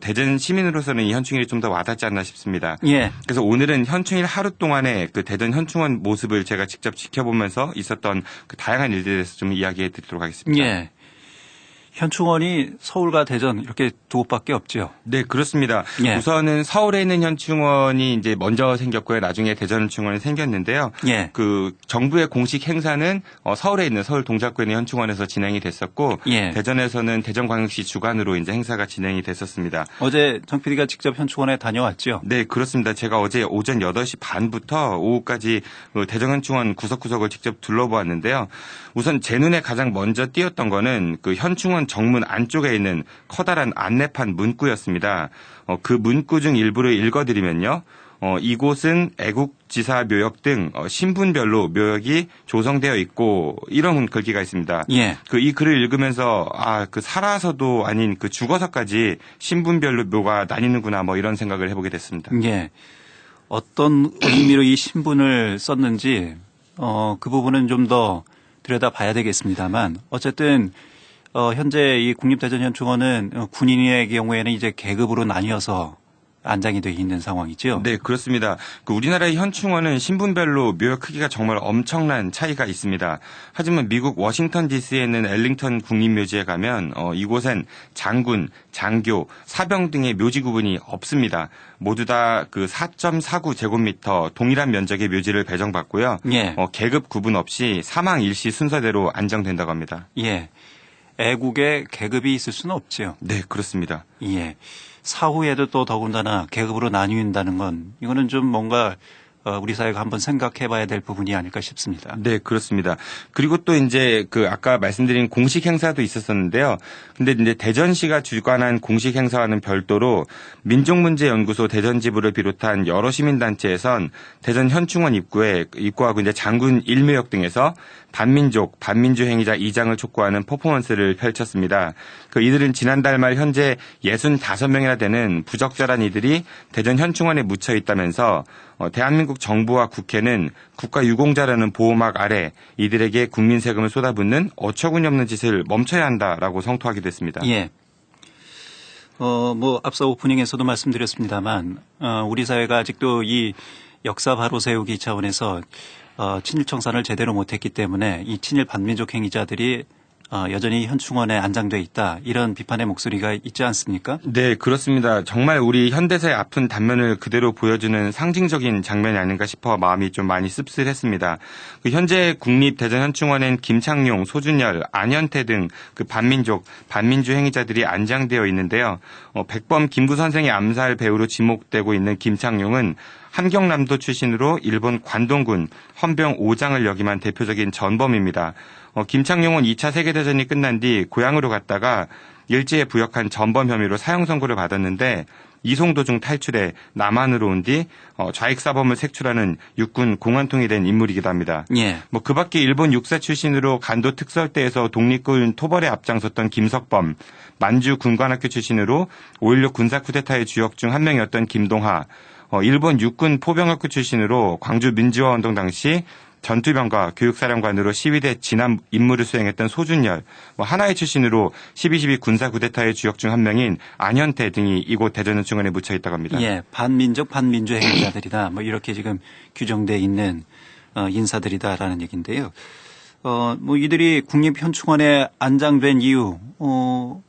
대전 시민으로서는 이 현충일이 좀 더 와닿지 않나 싶습니다. 예. 그래서 오늘은 현충일 하루 동안의 대전 현충원 모습을 제가 직접 지켜보면서 있었던 다양한 일들에 대해서 좀 이야기해 드리도록 하겠습니다. 예. 현충원이 서울과 대전 이렇게 두 곳밖에 없죠. 네, 그렇습니다. 예. 우선은 서울에 있는 현충원이 이제 먼저 생겼고요. 나중에 대전 현충원이 생겼는데요. 예. 정부의 공식 행사는 서울에 있는 서울 동작구에 있는 현충원에서 진행이 됐었고, 예. 대전에서는 대전광역시 주관으로 이제 행사가 진행이 됐었습니다. 어제 정 PD가 직접 현충원에 다녀왔죠? 네, 그렇습니다. 제가 어제 오전 8시 반부터 오후까지 대전 현충원 구석구석을 직접 둘러보았는데요. 우선 제 눈에 가장 먼저 띄었던 거는 현충원 정문 안쪽에 있는 커다란 안내판 문구였습니다. 그 문구 중 일부를 읽어드리면요. 이곳은 애국지사 묘역 등 신분별로 묘역이 조성되어 있고 이런 글귀가 있습니다. 예. 이 글을 읽으면서 살아서도 아닌 죽어서까지 신분별로 묘가 나뉘는구나 이런 생각을 해보게 됐습니다. 예. 어떤 의미로 이 신분을 썼는지 그 부분은 좀 더 들여다봐야 되겠습니다만 어쨌든 현재 이 국립대전현충원은 군인의 경우에는 이제 계급으로 나뉘어서 안장이 돼 있는 상황이죠. 네, 그렇습니다. 우리나라의 현충원은 신분별로 묘역 크기가 정말 엄청난 차이가 있습니다. 하지만 미국 워싱턴 DC에 있는 엘링턴 국립묘지에 가면 이곳엔 장군, 장교, 사병 등의 묘지 구분이 없습니다. 모두 다 4.49 제곱미터 동일한 면적의 묘지를 배정받고요. 예. 계급 구분 없이 사망 일시 순서대로 안정된다고 합니다. 예. 애국에 계급이 있을 수는 없죠. 네, 그렇습니다. 예. 사후에도 또 더군다나 계급으로 나뉘는다는 건 이거는 좀 뭔가 우리 사회가 한번 생각해 봐야 될 부분이 아닐까 싶습니다. 네, 그렇습니다. 그리고 또 이제 아까 말씀드린 공식 행사도 있었었는데요. 근데 이제 대전시가 주관한 공식 행사와는 별도로 민족문제연구소 대전지부를 비롯한 여러 시민단체에선 대전 현충원 입구하고 이제 장군 일묘역 등에서 반민주 행위자 2장을 촉구하는 퍼포먼스를 펼쳤습니다. 이들은 지난달 말 현재 65명이나 되는 부적절한 이들이 대전 현충원에 묻혀 있다면서 대한민국 정부와 국회는 국가유공자라는 보호막 아래 이들에게 국민 세금을 쏟아붓는 어처구니 없는 짓을 멈춰야 한다라고 성토하기도 했습니다. 예. 앞서 오프닝에서도 말씀드렸습니다만 우리 사회가 아직도 이 역사 바로 세우기 차원에서 친일 청산을 제대로 못했기 때문에 이 친일 반민족 행위자들이 여전히 현충원에 안장돼 있다. 이런 비판의 목소리가 있지 않습니까? 네, 그렇습니다. 정말 우리 현대사의 아픈 단면을 그대로 보여주는 상징적인 장면이 아닌가 싶어 마음이 좀 많이 씁쓸했습니다. 현재 국립대전현충원엔 김창룡, 소준열, 안현태 등 반민주 행위자들이 안장되어 있는데요. 백범 김구 선생의 암살 배우로 지목되고 있는 김창룡은 함경남도 출신으로 일본 관동군 헌병 5장을 역임한 대표적인 전범입니다. 김창룡은 2차 세계대전이 끝난 뒤 고향으로 갔다가 일제에 부역한 전범 혐의로 사형 선고를 받았는데 이송도 중 탈출해 남한으로 온 뒤 좌익 사범을 색출하는 육군 공안통이 된 인물이기도 합니다. 예. 뭐 그밖에 일본 육사 출신으로 간도 특설대에서 독립군 토벌에 앞장섰던 김석범, 만주 군관학교 출신으로 5.16 군사 쿠데타의 주역 중 한 명이었던 김동하, 일본 육군 포병학교 출신으로 광주 민주화 운동 당시 전투병과 교육사령관으로 시위대 진압 임무를 수행했던 소준열, 하나의 출신으로 12.12 군사 쿠데타의 주역 중 한 명인 안현태 등이 이곳 대전현충원에 묻혀 있다고 합니다. 예, 반민족 반민주 행위자들이다. 뭐 이렇게 지금 규정돼 있는 인사들이다라는 얘기인데요. 뭐 이들이 국립현충원에 안장된 이유,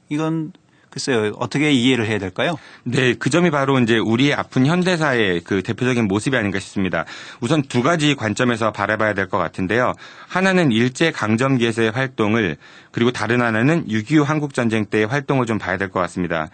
이건 글쎄요, 어떻게 이해를 해야 될까요? 네, 그 점이 바로 이제 우리의 아픈 현대사의 그 대표적인 모습이 아닌가 싶습니다. 우선 두 가지 관점에서 바라봐야 될 것 같은데요. 하나는 일제 강점기에서의 활동을, 그리고 다른 하나는 6.25 한국전쟁 때의 활동을 좀 봐야 될 것 같습니다.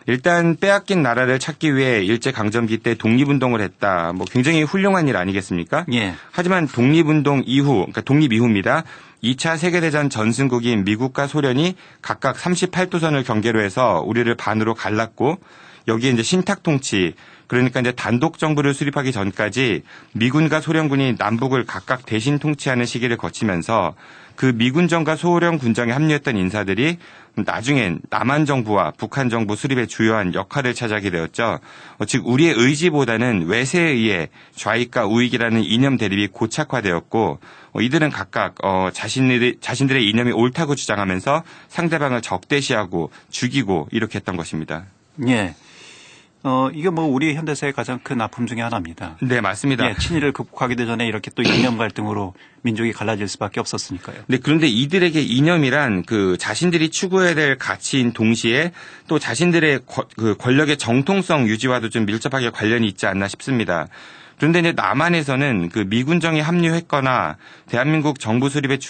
일단 빼앗긴 나라를 찾기 위해 일제 강점기 때 독립운동을 했다. 뭐 굉장히 훌륭한 일 아니겠습니까? 예. 하지만 독립운동 이후, 그러니까 독립 이후입니다. 2차 세계대전 전승국인 미국과 소련이 각각 38도선을 경계로 해서 우리를 반으로 갈랐고, 여기에 이제 신탁통치, 그러니까 이제 단독 정부를 수립하기 전까지 미군과 소련군이 남북을 각각 대신 통치하는 시기를 거치면서 그 미군정과 소련 군정에 합류했던 인사들이 나중엔 남한 정부와 북한 정부 수립의 주요한 역할을 차지하게 되었죠. 즉 우리의 의지보다는 외세에 의해 좌익과 우익이라는 이념 대립이 고착화되었고, 이들은 각각 자신들의 이념이 옳다고 주장하면서 상대방을 적대시하고 죽이고 이렇게 했던 것입니다. 예. 이게 뭐 우리 현대사의 가장 큰 아픔 중에 하나입니다. 네, 맞습니다. 예, 친일을 극복하기도 전에 이렇게 또 이념 갈등으로 민족이 갈라질 수밖에 없었으니까요. 네, 그런데 이들에게 이념이란 그 자신들이 추구해야 될 가치인 동시에 또 자신들의 그 권력의 정통성 유지와도 좀 밀접하게 관련이 있지 않나 싶습니다. 그런데 이제 남한에서는 그 미군정에 합류했거나 대한민국 정부 수립의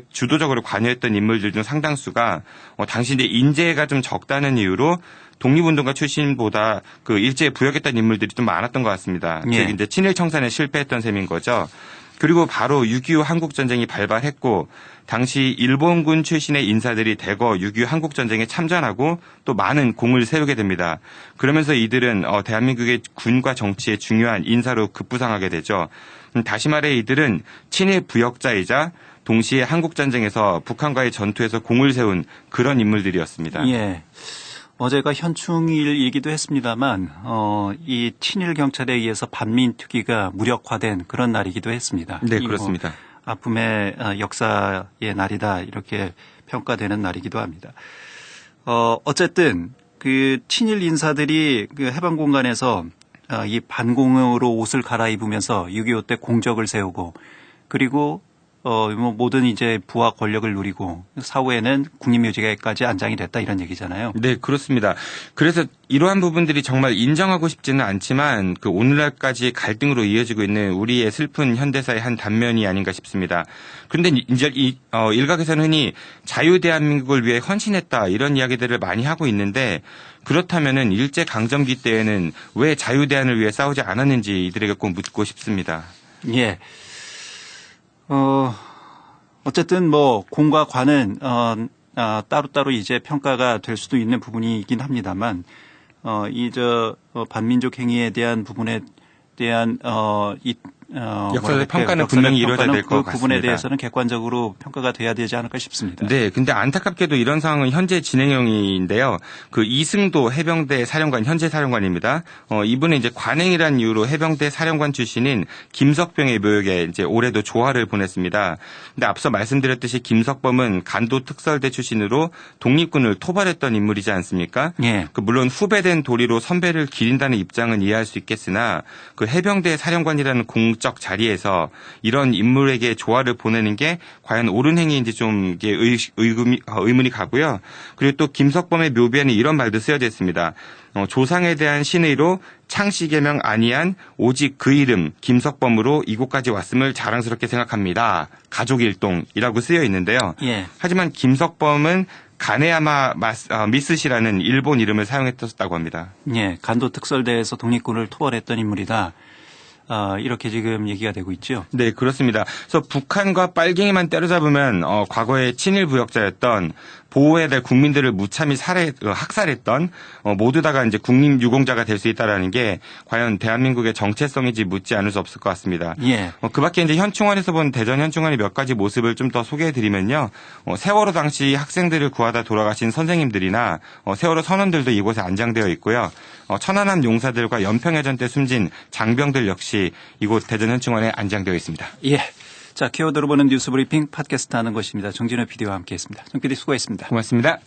주도적으로 관여했던 인물들 중 상당수가 당시 이제 인재가 좀 적다는 이유로 독립운동가 출신보다 그 일제에 부역했던 인물들이 좀 많았던 것 같습니다. 예. 즉 이제 친일 청산에 실패했던 셈인 거죠. 그리고 바로 6.25 한국전쟁이 발발했고 당시 일본군 출신의 인사들이 대거 6.25 한국전쟁에 참전하고 또 많은 공을 세우게 됩니다. 그러면서 이들은 대한민국의 군과 정치의 중요한 인사로 급부상하게 되죠. 다시 말해 이들은 친일 부역자이자 동시에 한국전쟁에서 북한과의 전투에서 공을 세운 그런 인물들이었습니다. 예. 어제가 현충일이기도 했습니다만 이 친일 경찰에 의해서 반민특위가 무력화된 그런 날이기도 했습니다. 네, 그렇습니다. 아픔의 역사의 날이다 이렇게 평가되는 날이기도 합니다. 어쨌든 그 친일 인사들이 그 해방 공간에서 이 반공으로 옷을 갈아입으면서 6.25 때 공적을 세우고 그리고 뭐 모든 이제 부와 권력을 누리고 사후에는 국립묘지에까지 안장이 됐다 이런 얘기잖아요. 네, 그렇습니다. 그래서 이러한 부분들이 정말 인정하고 싶지는 않지만 그 오늘날까지 갈등으로 이어지고 있는 우리의 슬픈 현대사의 한 단면이 아닌가 싶습니다. 그런데 이제 일각에서는 흔히 자유대한민국을 위해 헌신했다 이런 이야기들을 많이 하고 있는데 그렇다면은 일제 강점기 때에는 왜 자유대한을 위해 싸우지 않았는지 이들에게 꼭 묻고 싶습니다. 예. 어쨌든 뭐 공과 관은 따로따로 이제 평가가 될 수도 있는 부분이긴 합니다만 반민족 행위에 대한 부분에 대한 역사적 평가는 분명히 이루어져야 될 것 같습니다. 그 부분에 대해서는 객관적으로 평가가 돼야 되지 않을까 싶습니다. 네, 근데 안타깝게도 이런 상황은 현재 진행형인데요. 그 이승도 해병대 사령관, 현재 사령관입니다. 이분은 이제 관행이라는 이유로 해병대 사령관 출신인 김석병의 묘역에 이제 올해도 조화를 보냈습니다. 근데 앞서 말씀드렸듯이 김석범은 간도 특설대 출신으로 독립군을 토벌했던 인물이지 않습니까? 예. 물론 후배된 도리로 선배를 기린다는 입장은 이해할 수 있겠으나 그 해병대 사령관이라는 공적 자리에서 이런 인물에게 조화를 보내는 게 과연 옳은 행위인지 좀 의문이 가고요. 그리고 또 김석범의 묘비에는 이런 말도 쓰여져 있습니다. 조상에 대한 신의로 창씨계명 아니한 오직 그 이름 김석범으로 이곳까지 왔음을 자랑스럽게 생각합니다. 가족일동이라고 쓰여 있는데요. 예. 하지만 김석범은 가네야마 미스시라는 일본 이름을 사용했었다고 합니다. 예, 간도 특설대에서 독립군을 토벌했던 인물이다. 이렇게 지금 얘기가 되고 있죠. 네, 그렇습니다. 그래서 북한과 빨갱이만 때려잡으면 과거에 친일 부역자였던 보호해야 될 국민들을 무참히 학살했던 모두 다가 이제 국민 유공자가 될 수 있다라는 게 과연 대한민국의 정체성인지 묻지 않을 수 없을 것 같습니다. 예. 그밖에 이제 현충원에서 본 대전 현충원의 몇 가지 모습을 좀 더 소개해드리면요. 세월호 당시 학생들을 구하다 돌아가신 선생님들이나 세월호 선원들도 이곳에 안장되어 있고요. 천안함 용사들과 연평해전 때 숨진 장병들 역시 이곳 대전 현충원에 안장되어 있습니다. 예. 자, 키워드로 보는 뉴스 브리핑 팟캐스트 하는 것입니다. 정진호 PD와 함께했습니다. 정 PD 수고했습니다. 고맙습니다.